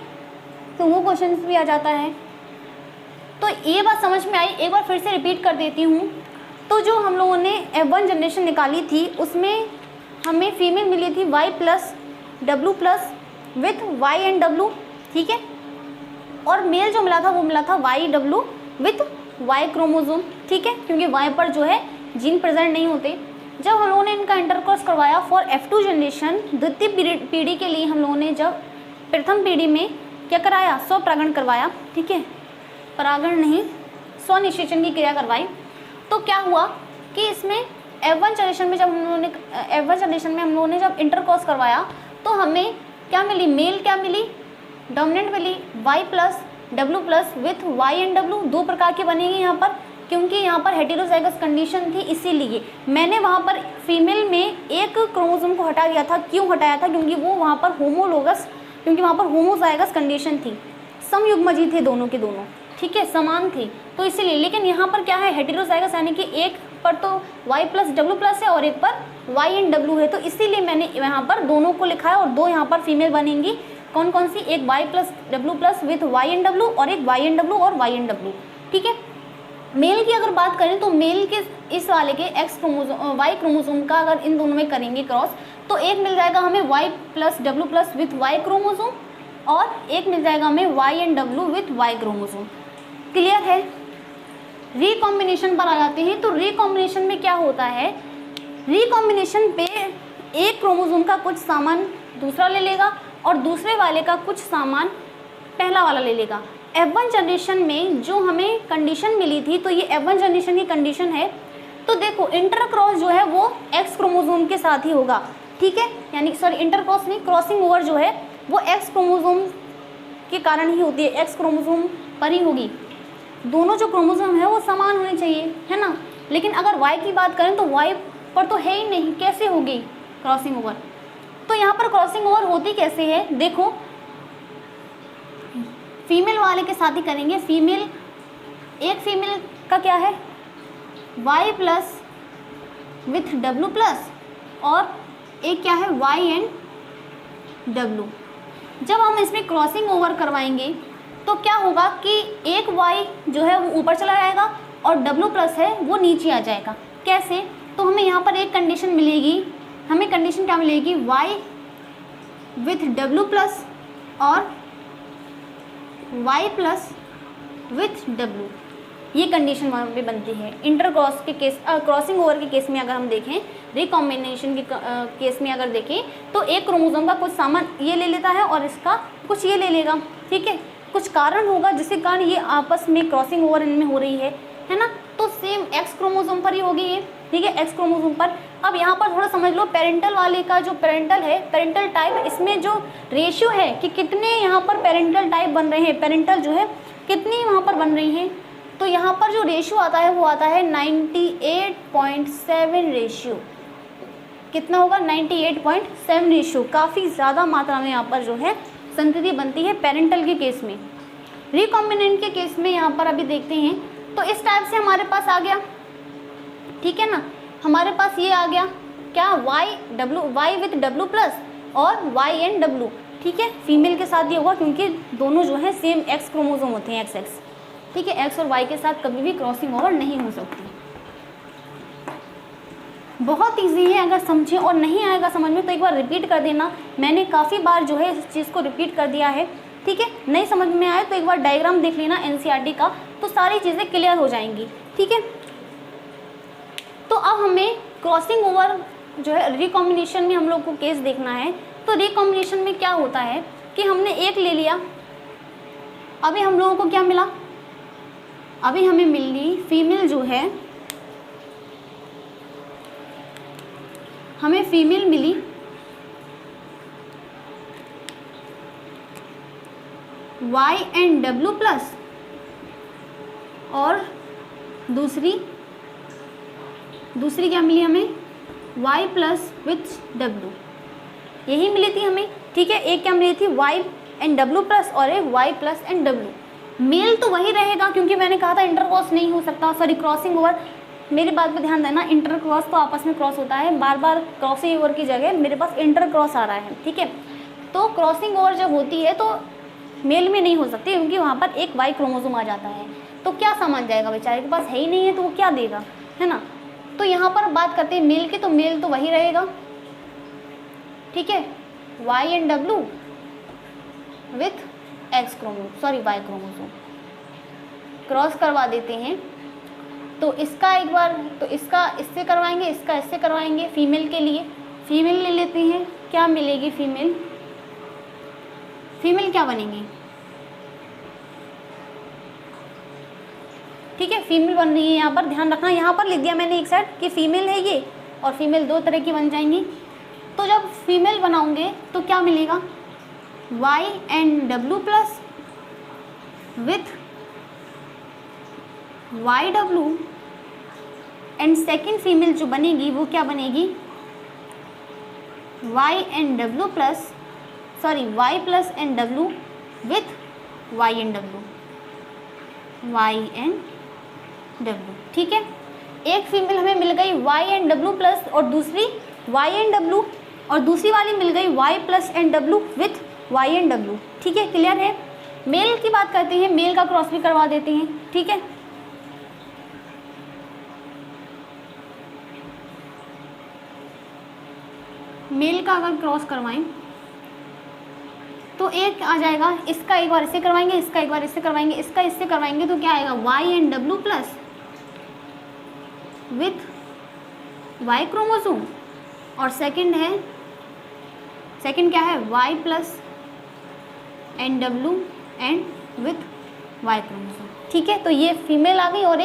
तो वो क्वेश्चन भी आ जाता है। तो ये बात समझ में आई, एक बार फिर से रिपीट कर देती हूँ। तो जो हम लोगों ने F1 जनरेशन निकाली थी उसमें हमें फीमेल मिली थी Y plus W plus with Y and W, ठीक है। और मेल जो मिला था वो मिला था YW विथ Y क्रोमोसोम, ठीक है, क्योंकि Y पर जो है जीन प्रेजेंट नहीं होते। जब हम लोगों ने इनका इंटरक्रॉस करवाया फॉर F2 जनरेशन, द्वितीय पीढ़ी के लिए हम लोगों ने जब प्रथम पीढ़ी में क्या कराया, स्वपरागण करवाया, ठीक है, परागण नहीं, स्वनिषेचन की क्रिया करवाई। तो क्या हुआ कि इसमें F1 जनरेशन में हम लोगों ने जब इंटरक्रॉस करवाया तो हमें क्या मिली, मेल क्या मिली, डोमिनेंट मिली Y plus W plus with Y and W, दो प्रकार की बनेगी यहाँ पर, क्योंकि यहाँ पर हेटेरोजाइगस कंडीशन थी, इसीलिए मैंने वहाँ पर फीमेल में एक क्रोमोसोम को हटा दिया था। क्यों हटाया था, क्योंकि वो वहाँ पर होमोजाइगस कंडीशन थी, समयुग्मजी थे दोनों के दोनों, ठीक है, समान थे, तो इसीलिए। लेकिन यहाँ पर क्या है, हेटेरोजाइगस, यानी कि एक पर तो Y प्लस W प्लस है और एक पर Y एंड W है, तो इसीलिए मैंने यहाँ पर दोनों को लिखा है और दो यहाँ पर फीमेल बनेंगी। कौन कौन सी, एक Y plus W plus with Y and W और एक Y एंड W और Y एंड W, ठीक है। मेल की अगर बात करें तो मेल के इस वाले के Y क्रोमोसोम का अगर इन दोनों में करेंगे क्रॉस तो एक मिल जाएगा हमें Y plus W plus with Y chromosome और एक मिल जाएगा हमें Y and W with Y chromosome. Clear है। रिकॉम्बिनेशन पर आ जाते हैं। तो रिकॉम्बिनेशन में क्या होता है, रिकॉम्बिनेशन पे एक क्रोमोसोम का कुछ सामान दूसरा ले लेगा और दूसरे वाले का कुछ सामान पहला वाला ले लेगा। F1 जनरेशन में जो हमें कंडीशन मिली थी, तो ये F1 जनरेशन की कंडीशन है। तो देखो इंटरक्रॉस जो है वो X क्रोमोसोम के साथ ही होगा, ठीक है, यानी सॉरी इंटरक्रॉस नहीं, क्रॉसिंग ओवर जो है वो X क्रोमोसोम के कारण ही होती है, X क्रोमोसोम पर ही होगी। दोनों जो क्रोमोसोम है वो समान होने चाहिए, है ना। लेकिन अगर Y की बात करें तो Y पर तो है ही नहीं, कैसे होगी क्रॉसिंग ओवर। तो यहाँ पर क्रॉसिंग ओवर होती कैसे है, देखो फीमेल वाले के साथ ही करेंगे। फीमेल, एक फीमेल का क्या है Y plus with W plus और एक क्या है Y एंड W। जब हम इसमें क्रॉसिंग ओवर करवाएंगे तो क्या होगा कि एक Y जो है वो ऊपर चला जाएगा और W प्लस है वो नीचे आ जाएगा। कैसे, तो हमें यहाँ पर एक कंडीशन मिलेगी, हमें कंडीशन क्या मिलेगी, Y विथ W प्लस और Y प्लस विथ W, ये कंडीशन वहाँ पे बनती है। इंटरक्रॉस के केस, क्रॉसिंग ओवर के केस में अगर हम देखें, रिकॉम्बिनेशन के केस में अगर देखें तो एक क्रोमोसोम का कुछ सामान ये ले लेता है और इसका कुछ ये ले लेगा, ठीक है। कुछ कारण होगा जिसके कारण ये आपस में क्रॉसिंग ओवर इनमें हो रही है ना। तो सेम X क्रोमोसोम पर ही होगी ये, ठीक है, X क्रोमोसोम पर। अब यहाँ पर थोड़ा समझ लो, पेरेंटल वाले का जो पेरेंटल है, पेरेंटल टाइप, इसमें जो रेशियो है कि कितने यहाँ पर पेरेंटल टाइप बन रहे हैं, पेरेंटल जो है कितनी वहाँ पर बन रही हैं, तो यहाँ पर जो रेशियो आता है वो आता है 98.7 रेशियो। कितना होगा, 98.7 रेशियो। काफ़ी ज़्यादा मात्रा में यहाँ पर जो है संतति बनती है पेरेंटल के केस में। रिकॉम्बिनेंट के केस में यहाँ पर अभी देखते हैं, तो इस टाइप से हमारे पास आ गया, ठीक है ना, हमारे पास ये आ गया क्या, Y विथ W प्लस और Y एंड W, ठीक है। फीमेल के साथ ये होगा क्योंकि दोनों जो है सेम X क्रोमोसोम होते हैं, XX, ठीक है। X और Y के साथ कभी भी क्रॉसिंग ओवर नहीं हो सकती। बहुत ईजी है, अगर समझें और नहीं आएगा समझ में तो एक बार रिपीट कर देना। मैंने काफ़ी बार जो है इस चीज़ को रिपीट कर दिया है, ठीक है। नहीं समझ में आए तो एक बार डायग्राम देख लेना NCERT का, तो सारी चीज़ें क्लियर हो जाएंगी, ठीक है। तो अब हमें क्रॉसिंग ओवर जो है रिकॉम्बिनेशन में हम लोग को केस देखना है। तो रिकॉम्बिनेशन में क्या होता है कि हमने एक ले लिया, अभी हम लोगों को क्या मिला, अभी हमें मिली फीमेल जो है, हमें फीमेल मिली Y एंड W प्लस और दूसरी क्या मिली हमें, Y प्लस विथ W, यही मिली थी हमें। ठीक है, एक क्या मिली थी वाई एंड डब्ल्यू प्लस और एक Y plus and W. Male तो वही रहेगा क्योंकि मैंने कहा था इंटरक्रॉस नहीं हो सकता, सॉरी क्रॉसिंग ओवर, मेरी बात पे ध्यान देना, इंटर क्रॉस तो आपस में क्रॉस होता है, बार बार क्रॉसिंग ओवर की जगह मेरे पास इंटर क्रॉस आ रहा है, ठीक है। तो क्रॉसिंग ओवर जब होती है तो मेल में नहीं हो सकती क्योंकि वहाँ पर एक वाई क्रोमोसोम आ जाता है, तो क्या सामान जाएगा, बेचारे के पास है ही नहीं है तो वो क्या देगा, है ना। तो यहाँ पर बात करते हैं मेल की, तो मेल तो वही रहेगा, ठीक है, Y and W with X chromosome, sorry Y chromosome. Cross करवा देते हैं तो इसका एक बार, तो इसका इससे करवाएंगे, इसका इससे करवाएंगे। फीमेल के लिए फीमेल ले लेते हैं, क्या मिलेगी फीमेल, फीमेल क्या बनेंगी, ठीक है, फीमेल बन रही है। यहाँ पर ध्यान रखना, यहाँ पर लिख दिया मैंने एक साइड कि फीमेल है ये, और फीमेल दो तरह की बन जाएंगी। तो जब फीमेल बनाओगे तो क्या मिलेगा, Y and W plus with Y W and second female जो बनेगी वो क्या बनेगी, Y and W plus, sorry Y plus and W with Y and W, Y and W, ठीक है। एक फीमेल हमें मिल गई वाई एंड डब्ल्यू प्लस और दूसरी वाई एंड डब्ल्यू, और दूसरी वाली मिल गई Y plus and W with Y and W, ठीक है, क्लियर है। मेल की बात करते हैं, मेल का क्रॉस भी करवा देते हैं, ठीक है। मेल का अगर क्रॉस करवाएं तो एक आ जाएगा, इसका एक बार इससे करवाएंगे, इसका एक बार इससे करवाएंगे, इसका इससे करवाएंगे, तो क्या आएगा, Y and W plus with Y chromosome, और सेकंड है, सेकंड क्या है, Y plus and W and with Y chromosome, ठीक है। तो ये फीमेल आ गई और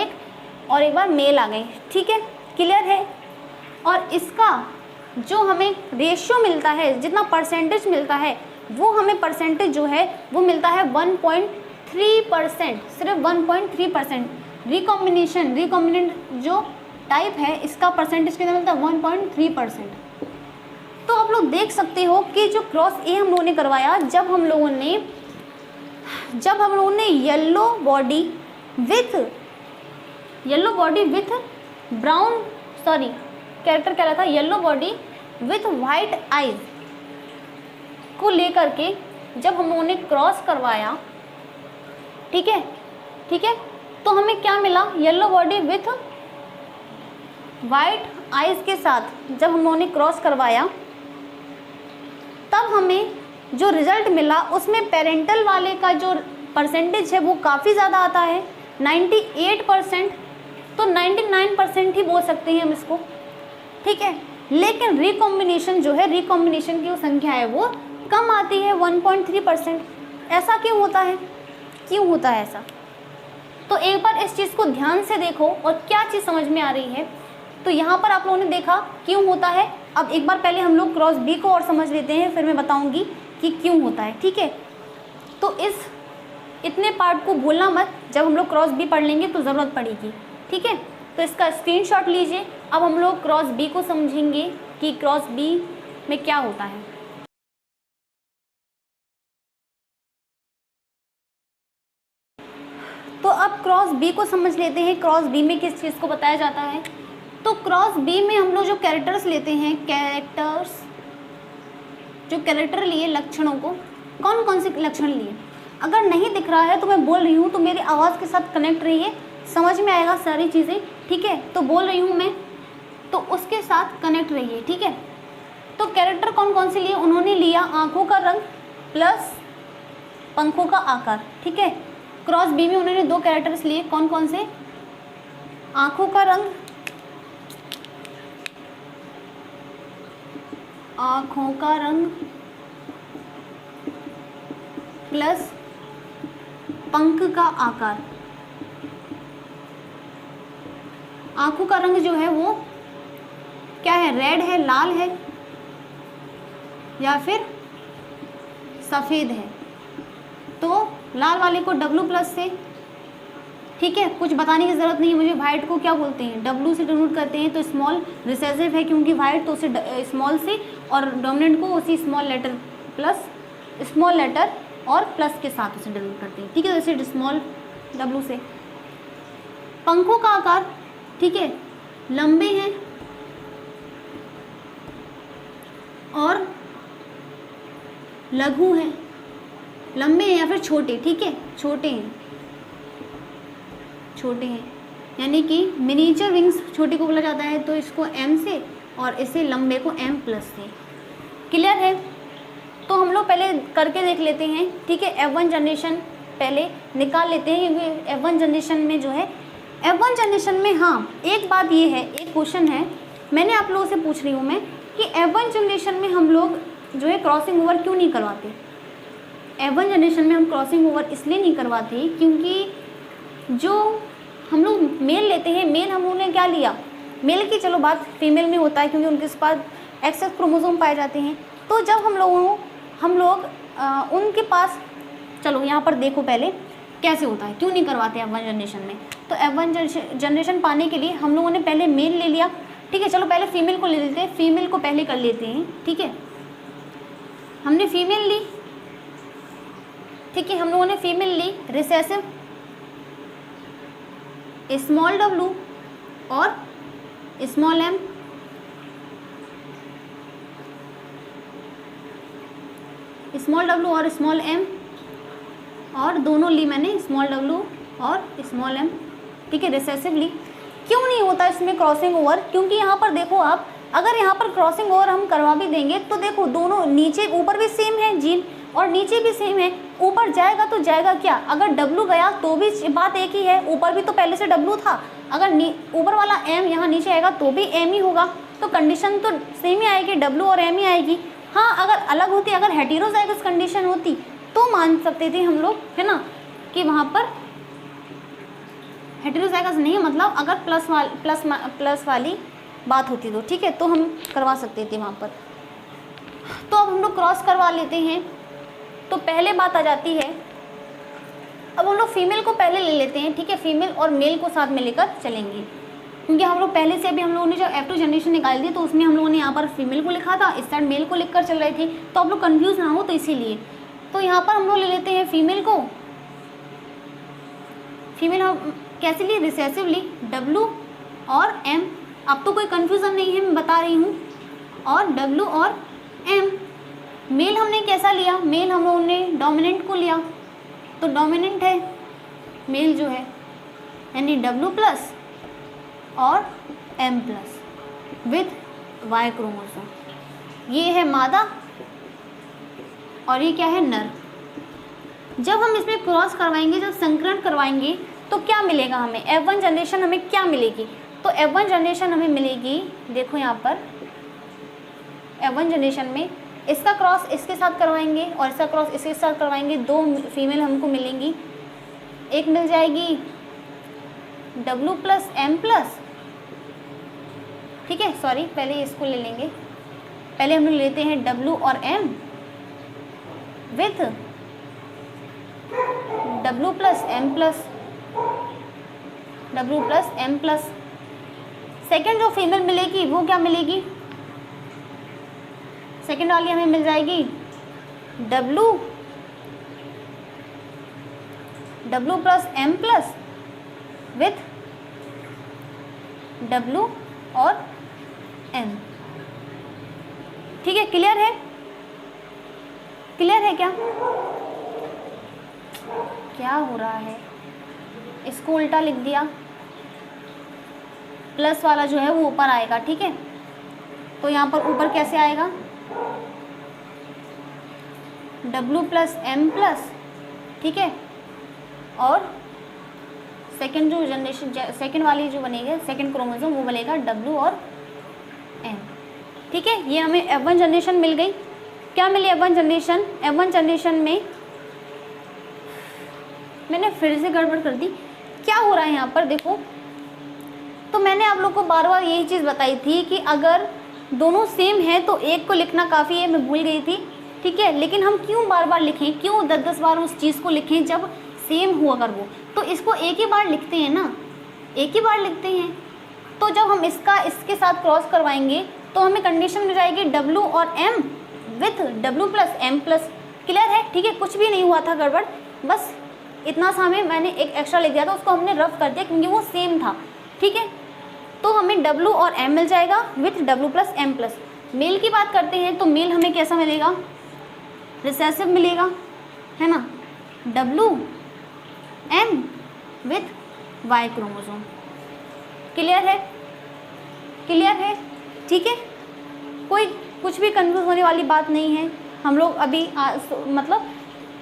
एक बार मेल आ गई, ठीक है, क्लियर है। और इसका जो हमें रेशियो मिलता है, जितना परसेंटेज मिलता है, वो हमें परसेंटेज जो है वो मिलता है 1.3%, सिर्फ 1.3%। रिकॉम्बिनेंट जो टाइप है इसका परसेंटेज कितना मिलता है, 1.3%। तो आप लोग देख सकते हो कि जो क्रॉस ए हम लोगों ने करवाया, जब हम लोगों ने yellow body with brown, sorry character क्या था, yellow body with white eyes को लेकर के जब हम लोगों ने क्रॉस करवाया, ठीक है, तो हमें क्या मिला, yellow body with white eyes के साथ जब हम लोगों ने क्रॉस करवाया, तब हमें जो रिजल्ट मिला उसमें पेरेंटल वाले का जो परसेंटेज है वो काफ़ी ज़्यादा आता है, 98%, तो 99% ही बोल सकते हैं हम इसको, ठीक है। लेकिन रिकॉम्बिनेशन जो है, रिकॉम्बिनेशन की जो संख्या है वो कम आती है, 1.3%। ऐसा क्यों होता है, ऐसा? तो एक बार इस चीज़ को ध्यान से देखो और क्या चीज़ समझ में आ रही है। तो यहाँ पर आप लोगों ने देखा क्यों होता है। अब एक बार पहले हम लोग क्रॉस बी को और समझ लेते हैं, फिर मैं बताऊँगी कि क्यों होता है, ठीक है। तो इतने पार्ट को भूलना मत, जब हम लोग क्रॉस बी पढ़ लेंगे तो ज़रूरत पड़ेगी, ठीक है। तो इसका स्क्रीनशॉट लीजिए। अब हम लोग क्रॉस बी को समझेंगे कि क्रॉस बी में क्या होता है। तो अब क्रॉस बी को समझ लेते हैं, क्रॉस बी में किस चीज़ को बताया जाता है। तो क्रॉस बी में हम लोग जो कैरेक्टर्स लेते हैं, जो कैरेक्टर लिए, लक्षणों को, कौन कौन से लक्षण लिए, अगर नहीं दिख रहा है तो मैं बोल रही हूँ तो मेरी आवाज़ के साथ कनेक्ट रहिए, समझ में आएगा सारी चीज़ें, ठीक है। तो बोल रही हूँ मैं, तो उसके साथ कनेक्ट रहिए, ठीक है। तो कैरेक्टर कौन कौन से लिए, उन्होंने लिया आँखों का रंग प्लस पंखों का आकार, ठीक है। क्रॉस बी में उन्होंने दो कैरेक्टर्स लिए, कौन कौन से, आँखों का रंग, प्लस पंख का आकार। आँखों का रंग जो है वो क्या है, रेड है, लाल है या फिर सफ़ेद है। तो लाल वाले को W+ से, ठीक है, कुछ बताने की ज़रूरत नहीं है मुझे, वाइट को क्या बोलते हैं, W से डिनोट करते हैं। तो स्मॉल रिसेसिव है क्योंकि वाइट, तो उसे स्मॉल से, और डोमिनेंट को उसी small letter plus small letter और प्लस के साथ उसे डिनोट करते हैं, ठीक है। जैसे स्मॉल w से। पंखों का आकार, ठीक है, लंबे हैं और लघु हैं, लंबे हैं या फिर छोटे, ठीक है, छोटे हैं, छोटे हैं, यानी कि मिनिएचर विंग्स छोटे को बोला जाता है, तो इसको m से और इसे लंबे को m प्लस से। क्लियर है? तो हम लोग पहले करके देख लेते हैं, ठीक है। F1 जनरेशन पहले निकाल लेते हैं, क्योंकि F1 जनरेशन में जो है, F1 जनरेशन में, हाँ एक बात ये है, एक क्वेश्चन है, मैंने आप लोगों से पूछ रही हूँ मैं कि F1 जनरेशन में हम लोग जो है क्रॉसिंग ओवर क्यों नहीं करवाते। F1 जनरेशन में हम क्रॉसिंग ओवर इसलिए नहीं करवाते क्योंकि जो हम लोग मेल लेते हैं, मेल हम लोगों ने क्या लिया, मेल की चलो बात फीमेल में होता है क्योंकि उनके पास XX क्रोमोसोम पाए जाते हैं। तो जब हम लोग उनके पास, चलो यहाँ पर देखो पहले कैसे होता है, क्यों नहीं करवाते F1 जनरेशन में। तो F1 जनरेशन पाने के लिए हम लोगों ने पहले मेल ले लिया, ठीक है। चलो पहले फीमेल को ले लेते हैं, फीमेल को पहले कर लेते हैं, ठीक है। हमने फीमेल ली, ठीक है, हम लोगों ने फीमेल ली, रिसेसिव स्मॉल w और स्मॉल m, स्मॉल w और स्मॉल m, और दोनों ली मैंने स्मॉल w और स्मॉल m, ठीक है, रिसेसिवली। क्यों नहीं होता इसमें क्रॉसिंग ओवर? क्योंकि यहाँ पर देखो आप, अगर यहाँ पर क्रॉसिंग ओवर हम करवा भी देंगे तो देखो दोनों नीचे ऊपर भी सेम है जीन और नीचे भी सेम है, ऊपर जाएगा तो जाएगा क्या, अगर W गया तो भी बात एक ही है, ऊपर भी तो पहले से W था, अगर ऊपर वाला M यहाँ नीचे आएगा तो भी M ही होगा, तो कंडीशन तो सेम ही आएगी, W और M ही आएगी। हाँ अगर अलग होती, अगर हेटेरोजाइगस कंडीशन होती तो मान सकते थे हम लोग, है ना, कि वहाँ पर हेटेरोजाइगस नहीं, मतलब अगर प्लस वाली बात होती तो, ठीक है, तो हम करवा सकते थे वहाँ पर। तो अब हम लोग क्रॉस करवा लेते हैं, तो पहले बात आ जाती है, अब हम लोग फीमेल को पहले ले लेते हैं, ठीक है, फीमेल और मेल को साथ में लेकर चलेंगे, क्योंकि हम लोग पहले से अभी हम लोगों ने जब F2 जनरेशन निकाल दी तो उसमें हम लोगों ने यहाँ पर फीमेल को लिखा था, इस साइड मेल को लिखकर चल रहे थे, तो आप लोग कन्फ्यूज़ ना हो, तो इसीलिए तो यहाँ पर हम लोग ले लेते हैं फीमेल को। फीमेल हम कैसे लिए, रिसेसिवली W और M, अब तो कोई कन्फ्यूज़न नहीं है, मैं बता रही हूँ, और W और M। मेल हमने कैसा लिया, मेल हम लोगों ने डोमिनेंट को लिया, तो डोमिनेंट है मेल जो है, यानी W प्लस और M plus with Y chromosome, ये है मादा और ये क्या है, नर। जब हम इसमें क्रॉस करवाएंगे, जब संकरण करवाएंगे तो क्या मिलेगा हमें, F1 जनरेशन हमें क्या मिलेगी, तो F1 जनरेशन हमें मिलेगी, देखो यहाँ पर F1 जनरेशन में इसका क्रॉस इसके साथ करवाएंगे और इसका क्रॉस इसके साथ करवाएंगे, दो फीमेल हमको मिलेंगी, एक मिल जाएगी W प्लस M प्लस, ठीक है, सॉरी पहले इसको ले लेंगे, पहले हम लोग लेते हैं W और M with W plus M plus, W plus M plus. Second जो फीमेल मिलेगी वो क्या मिलेगी, सेकेंड वाली हमें मिल जाएगी W plus M plus with W और M, ठीक है। क्लियर है, क्लियर है क्या, क्या हो रहा है, इसको उल्टा लिख दिया, प्लस वाला जो है वो ऊपर आएगा, ठीक है, तो यहाँ पर ऊपर कैसे आएगा, W प्लस M प्लस, ठीक है, और सेकेंड जो जनरेशन, सेकेंड वाली जो बनेगी, सेकेंड क्रोमोसोम वो बनेगा W और M, ठीक है। ये हमें F1 जनरेशन मिल गई। क्या मिली F1 जनरेशन, F1 जनरेशन में मैंने फिर से गड़बड़ कर दी, क्या हो रहा है यहाँ पर देखो, तो मैंने आप लोग को बार बार यही चीज़ बताई थी कि अगर दोनों सेम है तो एक को लिखना काफ़ी है, मैं भूल गई थी, ठीक है, लेकिन हम क्यों बार बार लिखें, क्यों 10-10 बार उस चीज़ को लिखें जब सेम हो, अगर वो तो इसको एक ही बार लिखते हैं ना, एक ही बार लिखते हैं। तो जब हम इसका इसके साथ क्रॉस करवाएंगे तो हमें कंडीशन मिल जाएगी W और M with W plus M plus. Clear है? ठीक है, कुछ भी नहीं हुआ था गड़बड़, बस इतना सा हमें मैंने एक एक्स्ट्रा लिख दिया था, उसको हमने रफ कर दिया क्योंकि वो सेम था। ठीक है, तो हमें W और M मिल जाएगा with W plus M plus. Male की बात करते हैं तो मेल हमें कैसा मिलेगा? रिसेसिव मिलेगा, है ना, W M with Y chromosome. Clear है? क्लियर है? ठीक है, कोई कुछ भी कन्फ्यूज होने वाली बात नहीं है। हम लोग अभी मतलब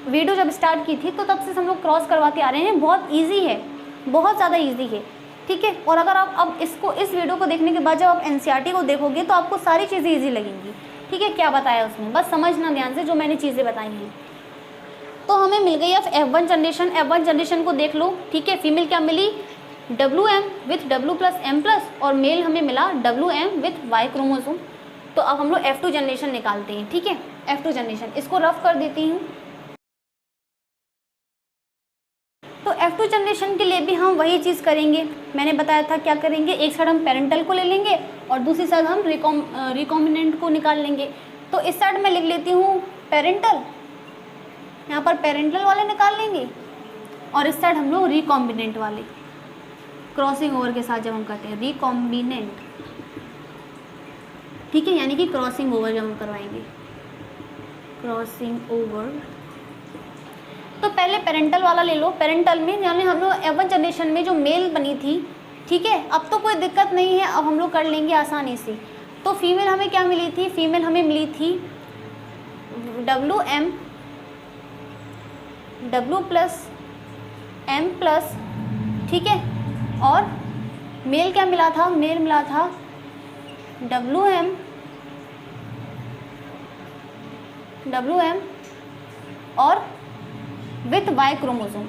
वीडियो जब स्टार्ट की थी तो तब से हम लोग क्रॉस करवाते आ रहे हैं। बहुत इजी है, बहुत ज़्यादा इजी है। ठीक है, और अगर आप अब इस वीडियो को देखने के बाद जब आप एनसीईआरटी को देखोगे तो आपको सारी चीज़ें इजी लगेंगी। ठीक है, क्या बताया उसमें, बस समझना ध्यान से जो मैंने चीज़ें बताई हैं। तो हमें मिल गई अब F1 जनरेशन। F1 जनरेशन को देख लो। ठीक है, फीमेल क्या मिली? WM with W plus M plus, और मेल हमें मिला WM विथ Y क्रोमोसोम। तो अब हम लोग F2 जनरेशन निकालते हैं। ठीक है, F2 जनरेशन, इसको रफ कर देती हूँ। तो F2 जनरेशन के लिए भी हम वही चीज़ करेंगे, मैंने बताया था क्या करेंगे। एक साइड हम पेरेंटल को ले लेंगे और दूसरी साइड हम रिकॉम्बिनेंट को निकाल लेंगे। तो इस साइड में लिख लेती हूँ पेरेंटल, यहाँ पर पेरेंटल वाले निकाल लेंगे, और इस साइड हम लोग रिकॉम्बिनेंट वाले क्रॉसिंग ओवर के साथ जब हम करते हैं रिकॉम्बिनेंट। ठीक है, यानी कि क्रॉसिंग ओवर जब हम करवाएंगे, क्रॉसिंग ओवर। तो पहले पेरेंटल वाला ले लो। पेरेंटल में यानी हम लोग F1 जनरेशन में जो मेल बनी थी, ठीक है, अब तो कोई दिक्कत नहीं है, अब हम लोग कर लेंगे आसानी से। तो फीमेल हमें क्या मिली थी? फीमेल हमें मिली थी WM W plus M plus. ठीक है, और मेल क्या मिला था? मेल मिला था WM और विथ Y क्रोमोसोम।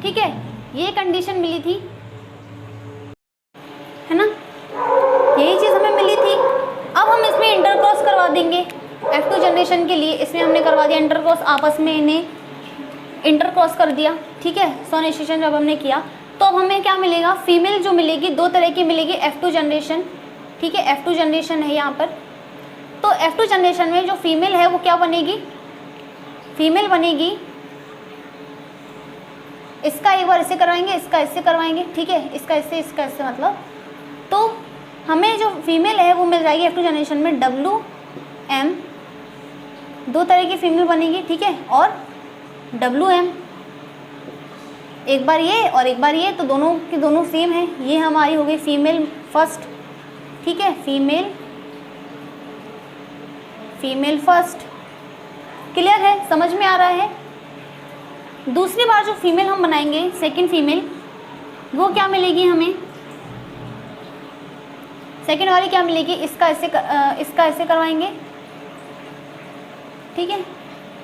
ठीक है, ये कंडीशन मिली थी, है ना, यही चीज़ हमें मिली थी। अब हम इसमें इंटरक्रॉस करवा देंगे F2 जनरेशन के लिए। इसमें हमने करवा दिया इंटरक्रॉस, आपस में इन्हें इंटरक्रॉस कर दिया। ठीक है, सोनेशन जब हमने किया तो अब हमें क्या मिलेगा? फीमेल जो मिलेगी दो तरह की मिलेगी, F2 जनरेशन। ठीक है, F2 जनरेशन है यहाँ पर। तो F2 जनरेशन में जो फीमेल है वो क्या बनेगी? फीमेल बनेगी, इसका एक बार इससे करवाएंगे, इसका इससे करवाएंगे। ठीक है, इसका इससे, इसका इससे, मतलब तो हमें जो फीमेल है वो मिल जाएगी F2 जनरेशन में WM, दो तरह की फीमेल बनेगी। ठीक है, और WM, एक बार ये और एक बार ये, तो दोनों की दोनों सेम है। ये हमारी हो गई फीमेल फर्स्ट। ठीक है, फीमेल फर्स्ट। क्लियर है? समझ में आ रहा है? दूसरी बार जो फीमेल हम बनाएंगे, सेकंड फीमेल, वो क्या मिलेगी हमें? सेकंड वाली क्या मिलेगी? इसका ऐसे करवाएंगे। ठीक है,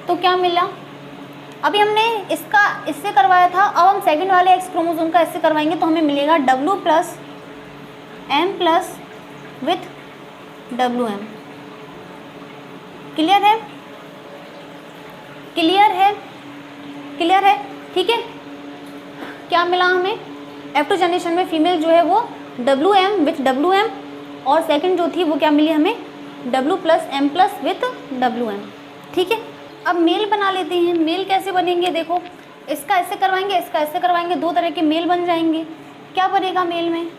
तो क्या मिला? अभी हमने इसका इससे करवाया था, अब हम सेकंड वाले X क्रोमोसोम का इससे करवाएंगे तो हमें मिलेगा W plus M plus with WM। Clear है? क्लियर है? क्लियर है? ठीक है, क्या मिला हमें? F2 जनरेशन में फीमेल जो है वो WM विथ WM, और सेकंड जो थी वो क्या मिली हमें? W plus M plus with WM। ठीक है, अब मेल बना लेते हैं। मेल कैसे बनेंगे? देखो, इसका ऐसे करवाएंगे, इसका ऐसे करवाएंगे, दो तरह के मेल बन जाएंगे। क्या बनेगा मेल में?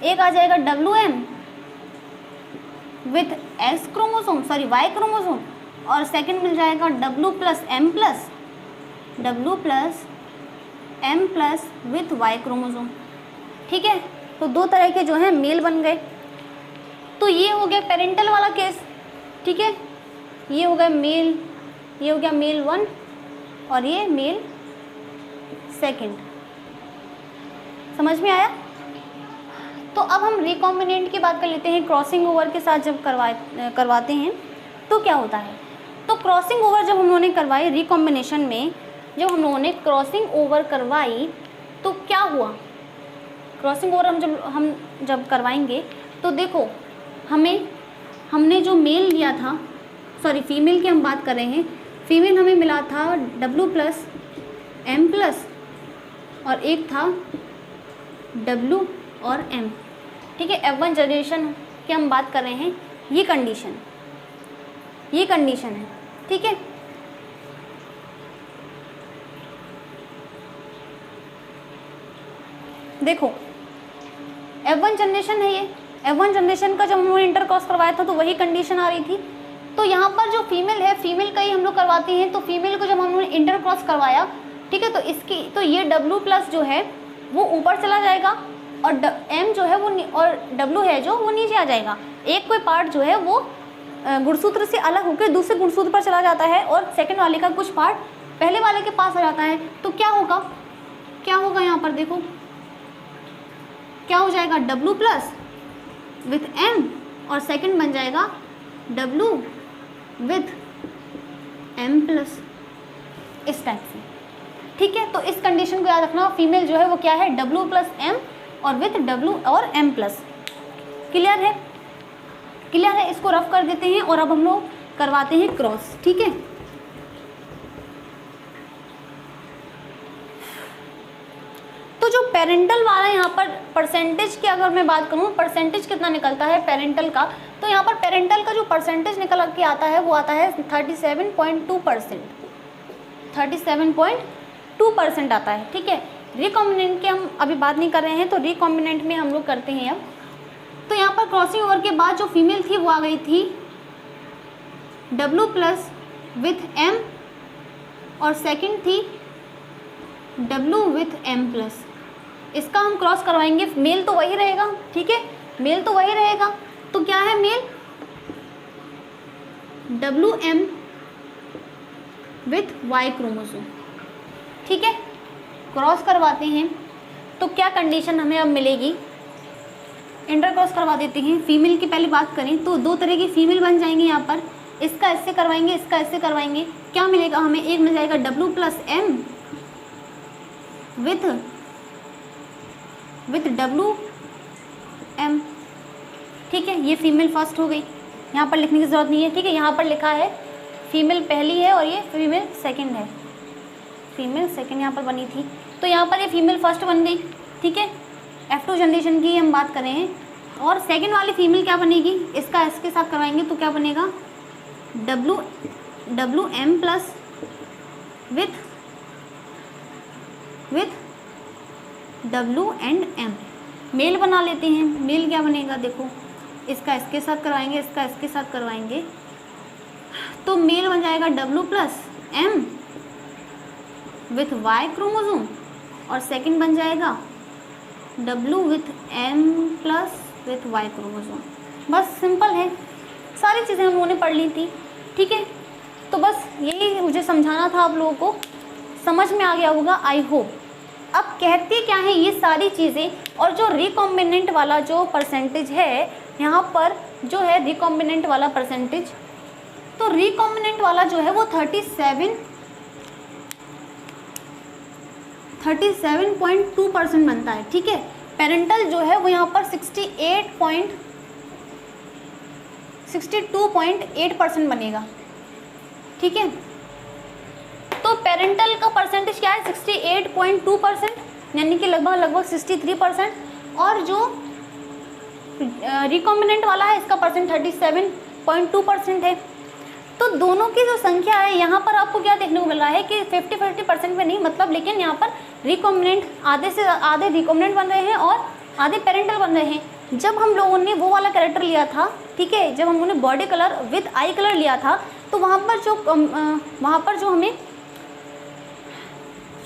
एक आ जाएगा WM with X chromosome, sorry Y chromosome, और सेकंड मिल जाएगा W plus M plus with Y chromosome. ठीक है, तो दो तरह के जो हैं मेल बन गए। तो ये हो गया पेरेंटल वाला केस। ठीक है, ये हो गया मेल, ये हो गया मेल 1 और ये मेल सेकंड। समझ में आया? तो अब हम रिकॉम्बिनेंट की बात कर लेते हैं। क्रॉसिंग ओवर के साथ जब करवाते हैं तो क्या होता है? तो क्रॉसिंग ओवर जब हम लोगों ने करवाई, रिकॉम्बिनेशन में जब हम लोगों ने क्रॉसिंग ओवर करवाई तो क्या हुआ? क्रॉसिंग ओवर हम जब करवाएंगे तो देखो, हमने जो मेल लिया था, सॉरी फीमेल की हम बात कर रहे हैं, फीमेल हमें मिला था W प्लस M प्लस, और एक था W और M। ठीक है, F1 जनरेशन की हम बात कर रहे हैं, ये कंडीशन। ये कंडीशन है, ठीक है। देखो F1 जनरेशन है ये, F1 जनरेशन का जब हम लोगों ने इंटर क्रॉस करवाया था तो वही कंडीशन आ रही थी। तो यहाँ पर जो फीमेल है, फीमेल का ही हम लोग करवाते हैं, तो फीमेल को जब हम लोगों ने इंटर क्रॉस करवाया, ठीक है, तो इसकी तो ये W प्लस जो है वो ऊपर चला जाएगा और M जो है वो और W है जो वो नीचे आ जाएगा। एक कोई पार्ट जो है वो गुणसूत्र से अलग होकर दूसरे गुणसूत्र पर चला जाता है और सेकंड वाले का कुछ पार्ट पहले वाले के पास आ जाता है। तो क्या होगा, क्या होगा यहाँ पर देखो क्या हो जाएगा, W प्लस विथ M और सेकंड बन जाएगा W विथ M प्लस, इस टाइप से, ठीक है। तो इस कंडीशन को याद रखना, फीमेल जो है वो क्या है, W प्लस M और विथ W और M प्लस। क्लियर है, क्लियर है। इसको रफ कर देते हैं और अब हम लोग करवाते हैं क्रॉस, ठीक है। तो जो पेरेंटल वाला यहाँ पर परसेंटेज की अगर मैं बात करूँ, परसेंटेज कितना निकलता है पेरेंटल का, तो यहाँ पर पेरेंटल का जो परसेंटेज निकल के आता है वो आता है 37.2%, 37.2% आता है, ठीक है। रिकॉम्बिनेंट की हम अभी बात नहीं कर रहे हैं, तो रिकॉम्बिनेंट में हम लोग करते हैं अब। तो यहाँ पर क्रॉसिंग ओवर के बाद जो फीमेल थी वो आ गई थी W प्लस विथ M और सेकंड थी W विथ M प्लस। इसका हम क्रॉस करवाएंगे, मेल तो वही रहेगा, ठीक है, मेल तो वही रहेगा। तो क्या है male, WM with Y chromosome, ठीक है। क्रॉस करवाते हैं तो क्या कंडीशन हमें अब मिलेगी, इंटर क्रॉस करवा देते हैं। फीमेल की पहले बात करें तो दो तरह की फीमेल बन जाएंगे यहाँ पर, इसका इससे करवाएंगे, इसका इससे करवाएंगे। क्या मिलेगा हमें, एक मिल जाएगा W plus M with W M, ठीक है। ये फीमेल फर्स्ट हो गई, यहाँ पर लिखने की ज़रूरत नहीं है, ठीक है। यहाँ पर लिखा है फीमेल पहली है और ये फीमेल सेकंड है, फीमेल सेकंड यहाँ पर बनी थी, तो यहाँ पर ये फीमेल फर्स्ट बन गई, ठीक है। F2 जनरेशन की हम बात कर रहे हैं। और सेकंड वाली फीमेल क्या बनेगी, इसका इसके साथ करवाएंगे तो क्या बनेगा, W M plus with W and M। Male बना लेते हैं, मेल क्या बनेगा देखो, इसका इसके साथ करवाएंगे, इसका इसके साथ करवाएंगे, तो मेल बन जाएगा W plus M with Y chromosome और सेकंड बन जाएगा W with M plus with Y chromosome. बस सिंपल है, सारी चीज़ें हम लोगों ने पढ़ ली थी, ठीक है। तो बस यही मुझे समझाना था, आप लोगों को समझ में आ गया होगा, आई होप। अब कहते क्या है ये सारी चीज़ें, और जो रिकॉम्बिनेंट वाला जो परसेंटेज है यहाँ पर जो है रिकॉम्बिनेंट वाला परसेंटेज, तो रिकॉम्बिनेंट वाला जो है वो 37.2% बनता है, ठीक है। पेरेंटल जो है वो यहाँ पर 62.8% बनेगा, ठीक है। तो पेरेंटल का परसेंटेज क्या है 68.2%, यानी कि लगभग 63%, और जो रिकॉम्बिनेंट वाला है इसका परसेंट 37.2% है। तो दोनों की जो संख्या है यहाँ पर आपको क्या देखने को मिल रहा है कि 50-50% में नहीं, मतलब लेकिन यहाँ पर रिकॉम्बिनेंट आधे से आधे रिकॉम्बिनेंट बन रहे हैं और आधे पेरेंटल बन रहे हैं। जब हम लोगों ने वो वाला कैरेक्टर लिया था, ठीक है, जब हम लोगों ने body colour with I colour लिया था, तो वहाँ पर जो हमें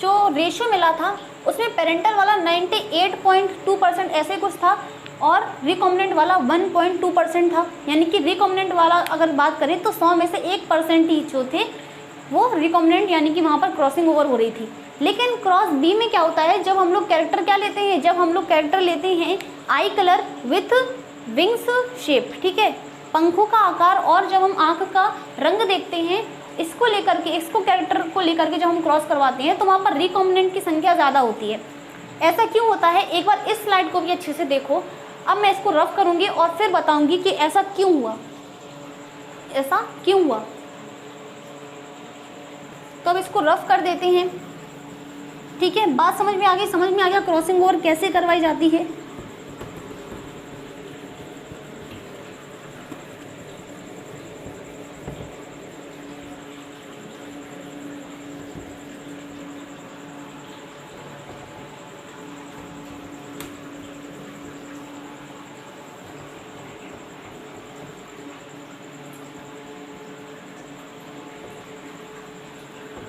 जो रेशियो मिला था उसमें पेरेंटल वाला 98.2% ऐसे कुछ था और रिकॉम्बिनेंट वाला 1.2% था। यानी कि रिकॉम्बिनेंट वाला अगर बात करें तो 100 में से 1% ही जो थे वो रिकॉम्बिनेंट, यानी कि वहाँ पर क्रॉसिंग ओवर हो रही थी। लेकिन क्रॉस बी में क्या होता है, जब हम लोग कैरेक्टर क्या लेते हैं, जब हम लोग कैरेक्टर लेते हैं आई कलर विथ विंग्स शेप, ठीक है, पंखों का आकार, और जब हम आँख का रंग देखते हैं इसको लेकर के, इसको कैरेक्टर को लेकर के जब हम क्रॉस करवाते हैं तो वहाँ पर रिकॉम्बिनेंट की संख्या ज़्यादा होती है। ऐसा क्यों होता है, एक बार इस स्लाइड को भी अच्छे से देखो। अब मैं इसको रफ करूँगी और फिर बताऊँगी कि ऐसा क्यों हुआ, ऐसा क्यों हुआ। तो अब इसको रफ कर देते हैं, ठीक है। बात समझ में आ गई, समझ में आ गया क्रॉसिंग ओवर कैसे करवाई जाती है।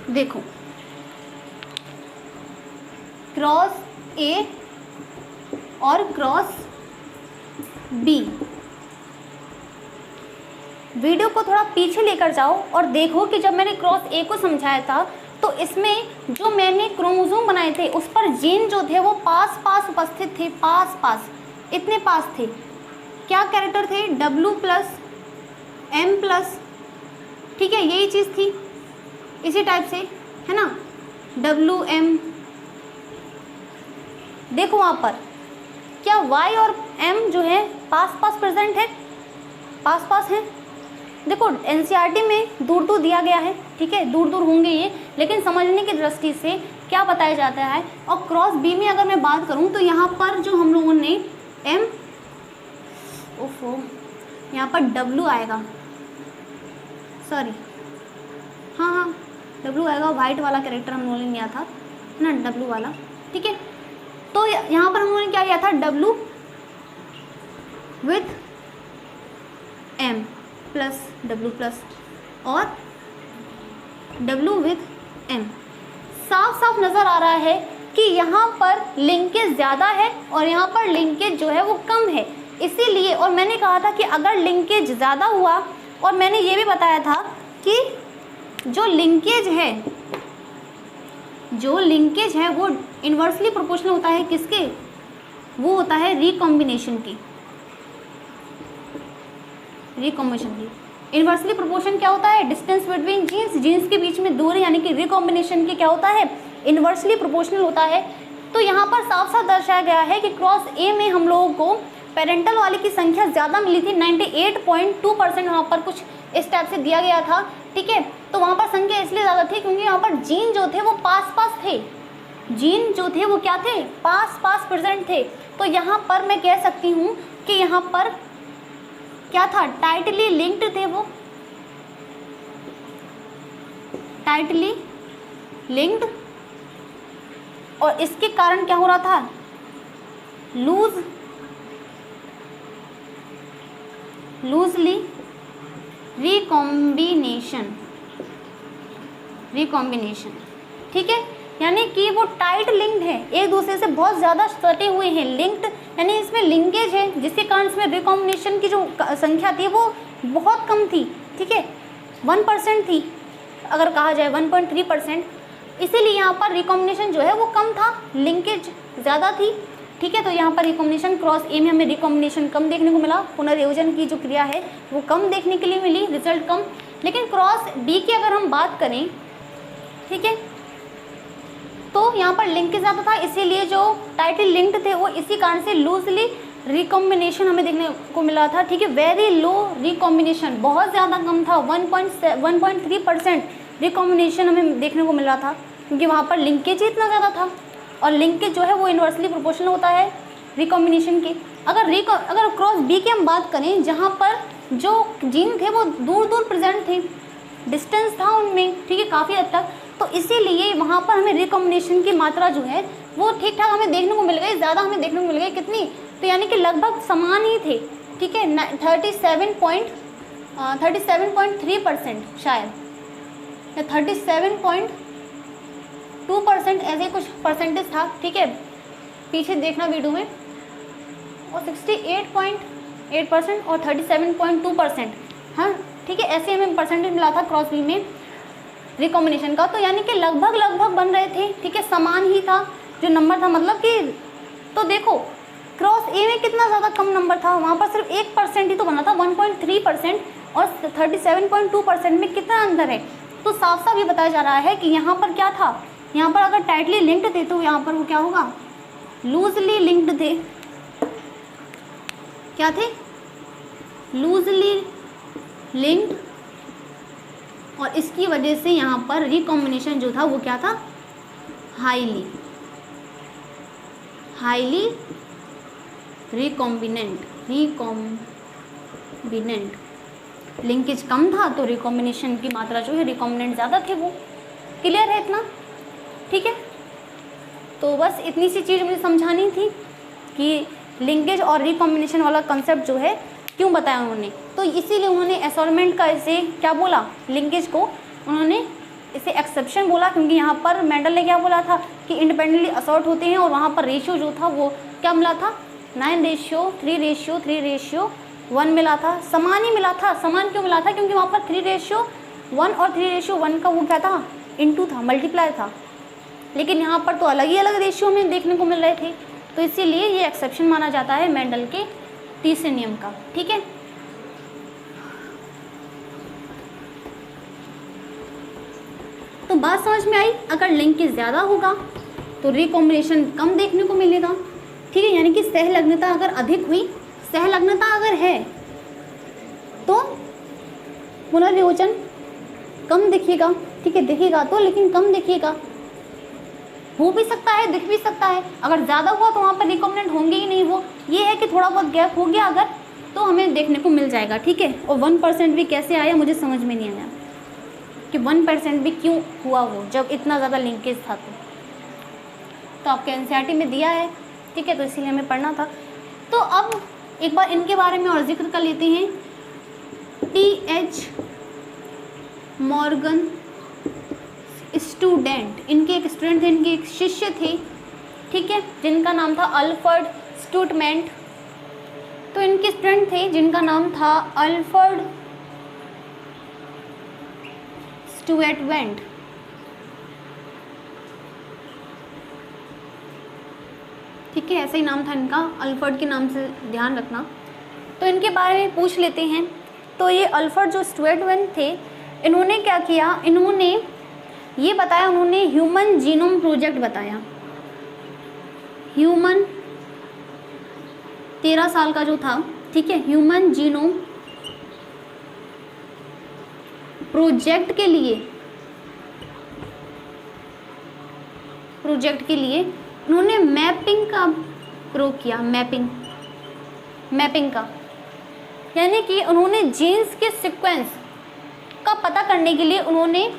देखो क्रॉस ए और क्रॉस बी, वीडियो को थोड़ा पीछे लेकर जाओ और देखो कि जब मैंने क्रॉस ए को समझाया था तो इसमें जो मैंने क्रोमोसोम बनाए थे उस पर जीन जो थे वो पास पास उपस्थित थे, पास पास, इतने पास थे। क्या कैरेक्टर थे? W+M+, ठीक है, यही चीज़ थी, इसी टाइप से है ना, WM। देखो वहाँ पर क्या Y और M जो है पास पास प्रेजेंट है, पास पास है। देखो NCERT में दूर दूर दिया गया है, ठीक है, दूर दूर होंगे ये, लेकिन समझने की दृष्टि से क्या बताया जाता है। और क्रॉस बी में अगर मैं बात करूं तो यहाँ पर जो हम लोगों ने यहाँ पर W आएगा, सॉरी, हाँ W आएगा, वाइट वाला कैरेक्टर हम लोगों ने लिया था ना, W वाला, ठीक है। तो यहाँ पर हम लोगों ने क्या किया था, W with M plus W+ और W विथ M। साफ साफ नज़र आ रहा है कि यहाँ पर लिंकेज ज़्यादा है और यहाँ पर लिंकेज जो है वो कम है। इसीलिए, और मैंने कहा था कि अगर लिंकेज ज़्यादा हुआ, और मैंने ये भी बताया था कि जो लिंकेज है वो इन्वर्सली प्रोपोर्शनल होता है किसके, वो होता है रिकॉम्बिनेशन की। इन्वर्सली प्रोपोर्शन क्या होता है, डिस्टेंस बिटवीन जीन्स के बीच में दूरी, यानी कि रिकॉम्बिनेशन की क्या होता है, इन्वर्सली प्रोपोर्शनल होता है। तो यहाँ पर साफ साफ दर्शाया गया है कि क्रॉस ए में हम लोगों को पेरेंटल वाले की संख्या ज़्यादा मिली थी, 98.2% वहाँ पर कुछ इस टाइप से दिया गया था, ठीक है। तो वहाँ पर संख्या इसलिए ज़्यादा थी क्योंकि यहाँ पर जीन जो थे वो पास पास थे, जीन जो थे वो क्या थे, पास पास प्रेजेंट थे। तो यहाँ पर मैं कह सकती हूँ कि यहाँ पर क्या था, टाइटली लिंक्ड थे, वो टाइटली लिंक्ड, और इसके कारण क्या हो रहा था, लूजली रिकॉम्बिनेशन, ठीक है। यानी कि वो टाइट लिंक्ड है, एक दूसरे से बहुत ज़्यादा सटे हुए हैं, लिंक्ड, यानी इसमें लिंकेज है, जिसके कारण इसमें रिकॉम्बिनेशन की जो संख्या थी वो बहुत कम थी, ठीक है, 1% थी, अगर कहा जाए 1.3%। इसीलिए यहाँ पर रिकॉम्बिनेशन जो है वो कम था, लिंकेज ज़्यादा थी, ठीक है। तो यहाँ पर रिकॉम्बिनेशन क्रॉस ए में हमें रिकॉम्बिनेशन कम देखने को मिला, पुनर्योजन की जो क्रिया है वो कम देखने के लिए मिली, रिजल्ट कम। लेकिन क्रॉस बी की अगर हम बात करें, ठीक है, तो यहाँ पर लिंकेज ज़्यादा था, इसीलिए जो टाइटली लिंक्ड थे वो इसी कारण से लूजली रिकॉम्बिनेशन हमें देखने को मिला था, ठीक है। वेरी लो रिकॉम्बिनेशन, बहुत ज़्यादा कम था, 1.3% रिकॉम्बिनेशन हमें देखने को मिल रहा था, क्योंकि वहाँ पर लिंकेज ही इतना ज़्यादा था, और लिंकेज जो है वो इन्वर्सली प्रोपोर्शनल होता है रिकॉम्बिनेशन के। अगर क्रॉस बी की हम बात करें, जहाँ पर जो जीन थे वो दूर दूर प्रेजेंट थे, डिस्टेंस था उनमें, ठीक है, काफ़ी हद तक, तो इसीलिए वहाँ पर हमें रिकॉम्बिनेशन की मात्रा जो है वो ठीक ठाक हमें देखने को मिल गई, ज़्यादा हमें देखने को मिल गई, कितनी, तो यानी कि लगभग समान ही थे, ठीक है, 37.3% शायद, या 37.2% ऐसे कुछ परसेंटेज था, ठीक है, पीछे देखना वीडियो में, और 68.8% और 37.2%, हाँ, ठीक है, ऐसे हमें परसेंटेज मिला था क्रॉस बी में रिकॉम्बिनेशन का। तो यानी कि लगभग बन रहे थे, ठीक है, समान ही था जो नंबर था, मतलब कि, तो देखो क्रॉस ए में कितना ज़्यादा कम नंबर था, वहाँ पर सिर्फ 1% ही तो बना था, 1.3%, और 37.2% में कितना अंतर है। तो साफ साफ ये बताया जा रहा है कि यहाँ पर क्या था, यहाँ पर अगर टाइटली लिंक्ड थे तो यहाँ पर वो क्या होगा, लूजली लिंक्ड थे, क्या थे, लूजली लिंक्ड, और इसकी वजह से यहाँ पर रिकॉम्बिनेशन जो था वो क्या था, हाईली रिकॉम्बिनेंट, लिंकेज कम था तो रिकॉम्बिनेशन की मात्रा जो है, रिकॉम्बिनेंट ज़्यादा थे, वो क्लियर है इतना, ठीक है। तो बस इतनी सी चीज़ मुझे समझानी थी कि लिंकेज और रिकॉम्बिनेशन वाला कंसेप्ट जो है क्यों बताया उन्होंने, तो इसीलिए उन्होंने असॉर्टमेंट का ऐसे क्या बोला, लिंकेज को उन्होंने इसे एक्सेप्शन बोला क्योंकि यहाँ पर मेंडल ने क्या बोला था कि इंडिपेंडेंटली असॉर्ट होते हैं, और वहाँ पर रेशियो जो था वो क्या मिला था 9:3:1 मिला था। समान ही मिला था। समान क्यों मिला था? क्योंकि वहाँ पर 3:1 और 3:1 का वो क्या था, इनटू था, मल्टीप्लाई था। लेकिन यहाँ पर तो अलग ही अलग रेशियो में देखने को मिल रहे थे, तो इसीलिए ये एक्सेप्शन माना जाता है मेंडल के तीसरे नियम का। ठीक है, तो बात समझ में आई। अगर लिंकेज ज़्यादा होगा तो रिकॉम्बिनेशन कम देखने को मिलेगा। ठीक है, यानी कि सहलग्नता अगर अधिक हुई, सहलग्नता अगर है तो पुनर्वियोजन कम दिखेगा। ठीक है, दिखेगा तो, लेकिन कम दिखेगा। हो भी सकता है, दिख भी सकता है। अगर ज़्यादा हुआ तो वहाँ पर रिकॉम्बिनेंट होंगे ही नहीं। वो ये है कि थोड़ा बहुत गैप हो गया अगर, तो हमें देखने को मिल जाएगा। ठीक है, और 1% भी कैसे आया मुझे समझ में नहीं आया कि 1% भी क्यों हुआ वो, जब इतना ज़्यादा लिंकेज था। तो आपके एनसीईआरटी में दिया है। ठीक है, तो इसीलिए हमें पढ़ना था। तो अब एक बार इनके बारे में और जिक्र कर लेते हैं। T.H. मॉर्गन स्टूडेंट, इनके एक स्टूडेंट थे, इनके एक शिष्य थे। ठीक है, जिनका नाम था अल्फ्रेड स्टूटमेंट। तो इनके स्टूडेंट थे जिनका नाम था अल्फ्रेड स्टूटमेंट। ठीक है, ऐसा ही नाम था इनका, अल्फ्रेड के नाम से ध्यान रखना। तो इनके बारे में पूछ लेते हैं। तो ये अल्फ्रेड जो स्टूटमेंट थे, इन्होंने क्या किया, इन्होंने ये बताया, उन्होंने ह्यूमन जीनोम प्रोजेक्ट बताया। ह्यूमन 13 साल का जो था, ठीक है, ह्यूमन जीनोम प्रोजेक्ट के लिए उन्होंने मैपिंग का प्रयोग किया। मैपिंग का यानी कि उन्होंने जीन्स के सीक्वेंस का पता करने के लिए उन्होंने,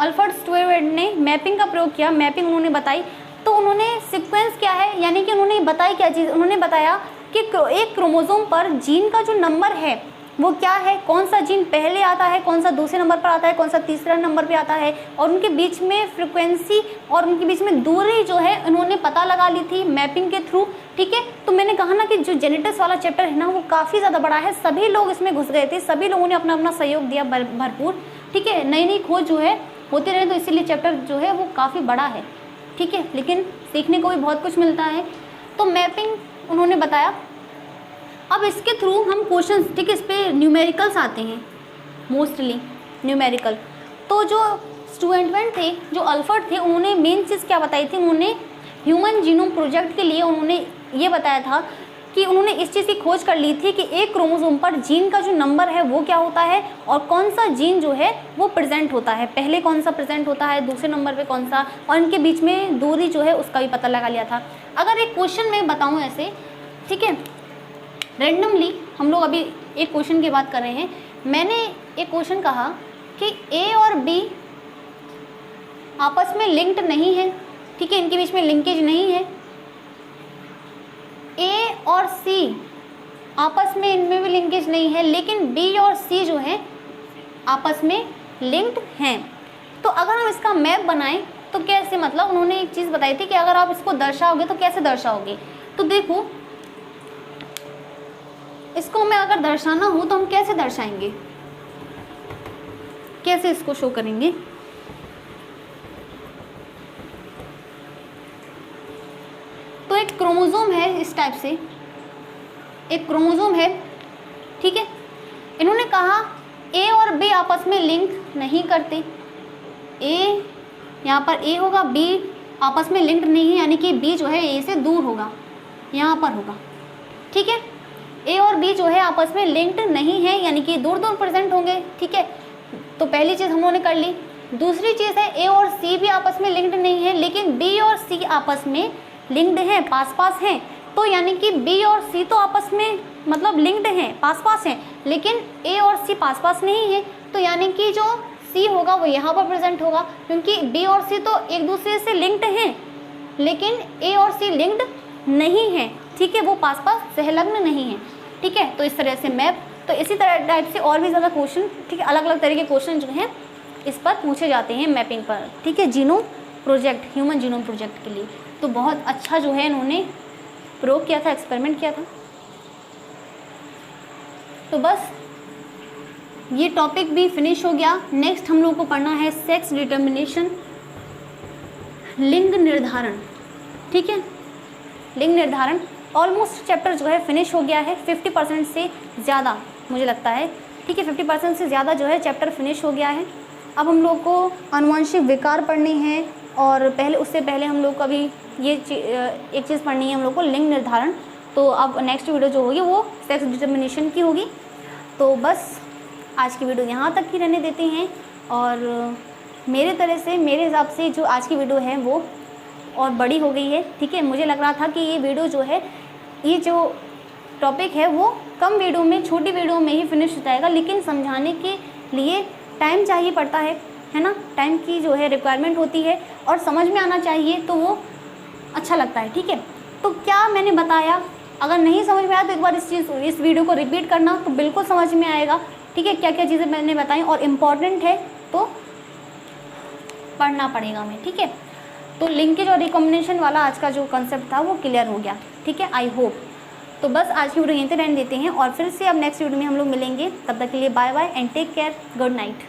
अल्फ्रेड स्टूटमेंट ने मैपिंग का प्रयोग किया। मैपिंग उन्होंने बताई। तो उन्होंने सीक्वेंस क्या है, यानी कि उन्होंने बताई क्या चीज़, उन्होंने बताया कि एक क्रोमोसोम पर जीन का जो नंबर है वो क्या है, कौन सा जीन पहले आता है, कौन सा दूसरे नंबर पर आता है, कौन सा तीसरा नंबर पे आता है, और उनके बीच में फ्रिक्वेंसी और उनके बीच में दूरी जो है उन्होंने पता लगा ली थी मैपिंग के थ्रू। ठीक है, तो मैंने कहा ना कि जो जेनेटिक्स वाला चैप्टर है ना वो काफ़ी ज़्यादा बड़ा है। सभी लोग इसमें घुस गए थे, सभी लोगों ने अपना अपना सहयोग दिया भरपूर। ठीक है, नई नई खोज जो है होती रहे, तो इसीलिए चैप्टर जो है वो काफ़ी बड़ा है। ठीक है, लेकिन सीखने को भी बहुत कुछ मिलता है। तो मैपिंग उन्होंने बताया। अब इसके थ्रू हम क्वेश्चन, ठीक है, इस पर न्यूमेरिकल्स आते हैं, मोस्टली न्यूमेरिकल। तो जो स्टूटमेंट थे, जो अल्फ्रेड थे, उन्होंने मेन चीज़ क्या बताई थी, उन्होंने ह्यूमन जीनोम प्रोजेक्ट के लिए उन्होंने ये बताया था कि उन्होंने इस चीज़ की खोज कर ली थी कि एक क्रोमोसोम पर जीन का जो नंबर है वो क्या होता है, और कौन सा जीन जो है वो प्रेजेंट होता है, पहले कौन सा प्रेजेंट होता है, दूसरे नंबर पे कौन सा, और इनके बीच में दूरी जो है उसका भी पता लगा लिया था। अगर एक क्वेश्चन में बताऊँ ऐसे, ठीक है, रैंडमली हम लोग अभी एक क्वेश्चन की बात कर रहे हैं। मैंने एक क्वेश्चन कहा कि ए और बी आपस में लिंक्ड नहीं है। ठीक है, इनके बीच में लिंकेज नहीं है। ए और सी आपस में, इनमें भी लिंकेज नहीं है, लेकिन बी और सी जो है आपस में लिंक्ड हैं। तो अगर हम इसका मैप बनाएं तो कैसे, मतलब उन्होंने एक चीज़ बताई थी कि अगर आप इसको दर्शाओगे तो कैसे दर्शाओगे। तो देखो, इसको हमें अगर दर्शाना हो तो हम कैसे दर्शाएंगे, कैसे इसको शो करेंगे। तो एक क्रोमोसोम है, इस टाइप से एक क्रोमोसोम है। ठीक है, इन्होंने कहा ए और बी आपस में लिंक नहीं करते। ए, यहाँ पर ए होगा, बी आपस में लिंक्ड नहीं है, यानी कि बी जो है ए से दूर होगा, यहाँ पर होगा। ठीक है, ए और बी जो है आपस में लिंक्ड नहीं है, यानी कि दूर दूर प्रेजेंट होंगे। ठीक है, तो पहली चीज़ हम लोगों ने कर ली। दूसरी चीज़ है ए और सी भी आपस में लिंक्ड नहीं है, लेकिन बी और सी आपस में लिंक्ड हैं, पास पास हैं। तो यानी कि बी और सी तो आपस में मतलब लिंक्ड हैं, पास पास हैं, लेकिन ए और सी पास पास नहीं है। तो यानी कि जो सी होगा वो यहाँ पर प्रेजेंट होगा, क्योंकि बी और सी तो एक दूसरे से लिंक्ड हैं, लेकिन ए और सी लिंक्ड नहीं है। ठीक है, वो पास पास सहलग्न नहीं है। ठीक है, तो इस तरह से मैप। तो इसी तरह टाइप से और भी ज़्यादा क्वेश्चन, ठीक है, अलग अलग तरह के क्वेश्चन जो हैं इस पर पूछे जाते हैं मैपिंग पर, ठीक है, genome project, human genome project के लिए। तो बहुत अच्छा जो है इन्होंने प्रयोग किया था, एक्सपेरिमेंट किया था। तो बस ये टॉपिक भी फिनिश हो गया। नेक्स्ट हम लोग को पढ़ना है सेक्स डिटर्मिनेशन, लिंग निर्धारण, ठीक है, लिंग निर्धारण। ऑलमोस्ट चैप्टर जो है फिनिश हो गया है, 50% से ज़्यादा मुझे लगता है, ठीक है, 50% से ज़्यादा जो है चैप्टर फिनिश हो गया है। अब हम लोग को आनुवंशिक विकार पढ़ने हैं, और उससे पहले हम लोग को अभी ये एक चीज़ पढ़नी है हम लोग को, लिंग निर्धारण। तो अब नेक्स्ट वीडियो जो होगी वो सेक्स डिटर्मिनेशन की होगी। तो बस आज की वीडियो यहाँ तक ही रहने देते हैं, और मेरे हिसाब से जो आज की वीडियो है वो और बड़ी हो गई है, ठीक है। मुझे लग रहा था कि ये वीडियो जो है, ये जो टॉपिक है वो कम वीडियो में, छोटी वीडियो में ही फिनिश हो जाएगा, लेकिन समझाने के लिए टाइम चाहिए पड़ता है ना, टाइम की जो है रिक्वायरमेंट होती है, और समझ में आना चाहिए तो वो अच्छा लगता है, ठीक है। तो क्या मैंने बताया, अगर नहीं समझ में आया तो एक बार इस वीडियो को रिपीट करना, तो बिल्कुल समझ में आएगा, ठीक है, क्या क्या चीज़ें मैंने बताई और इम्पॉर्टेंट है तो पढ़ना पड़ेगा हमें, ठीक है। तो लिंकेज और रिकॉम्बिनेशन वाला आज का जो कंसेप्ट था वो क्लियर हो गया, ठीक है, आई होप। तो बस आज की वीडियो यहीं पे रहने देते हैं, और फिर से अब नेक्स्ट वीडियो में हम लोग मिलेंगे। तब तक के लिए bye bye and take care, good night.